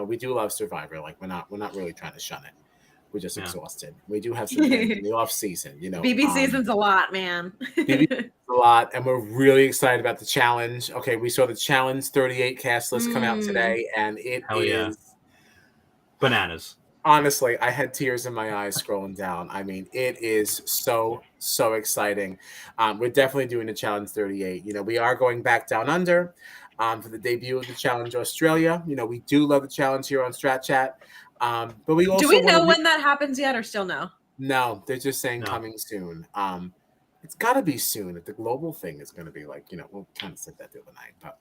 We do love Survivor. We're not really trying to shun it. We're just exhausted. We do have some things in the off season. BB season's a lot, man. BB a lot, and we're really excited about the challenge. Okay, we saw the challenge 38 cast list come out today, and it is bananas. Honestly, I had tears in my eyes scrolling down. I mean, it is so exciting. We're definitely doing the challenge 38. We are going back down under for the debut of the challenge Australia. We do love the challenge here on Strat Chat. But we also do we know when that happens yet, or still no? No, they're just saying coming soon. It's got to be soon. If the global thing is going to be we'll kind of said that the other night, but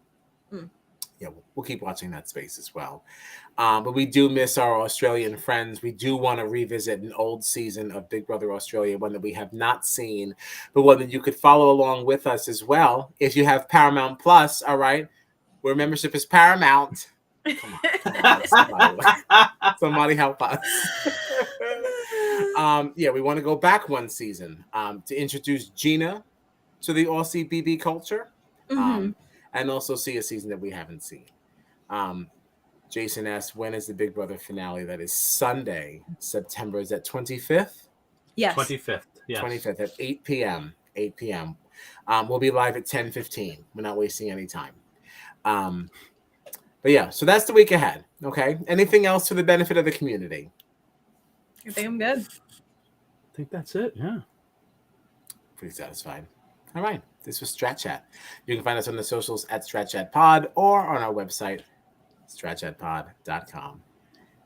we'll keep watching that space as well. But we do miss our Australian friends. We do want to revisit an old season of Big Brother Australia, one that we have not seen, but one that you could follow along with us as well if you have Paramount Plus. All right, where membership is paramount. Come on, somebody help us. We want to go back one season to introduce Gina to the Aussie BB culture, and also see a season that we haven't seen. Jason asks, when is the Big Brother finale? That is Sunday, September. Is that 25th? Yes. 25th. Yes. 25th at 8 p.m. 8 p.m. We'll be live at 10:15. We're not wasting any time. But so that's the week ahead. Okay. Anything else for the benefit of the community? I think I'm good. I think that's it. Yeah. Pretty satisfied. All right. This was Strat Chat. You can find us on the socials at Strat Chat Pod or on our website, stratchatpod.com.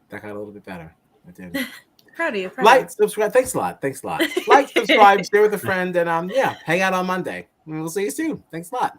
That got a little bit better. I did. Proud of you. Like, subscribe. Thanks a lot. Like, subscribe, share with a friend, and hang out on Monday. We'll see you soon. Thanks a lot.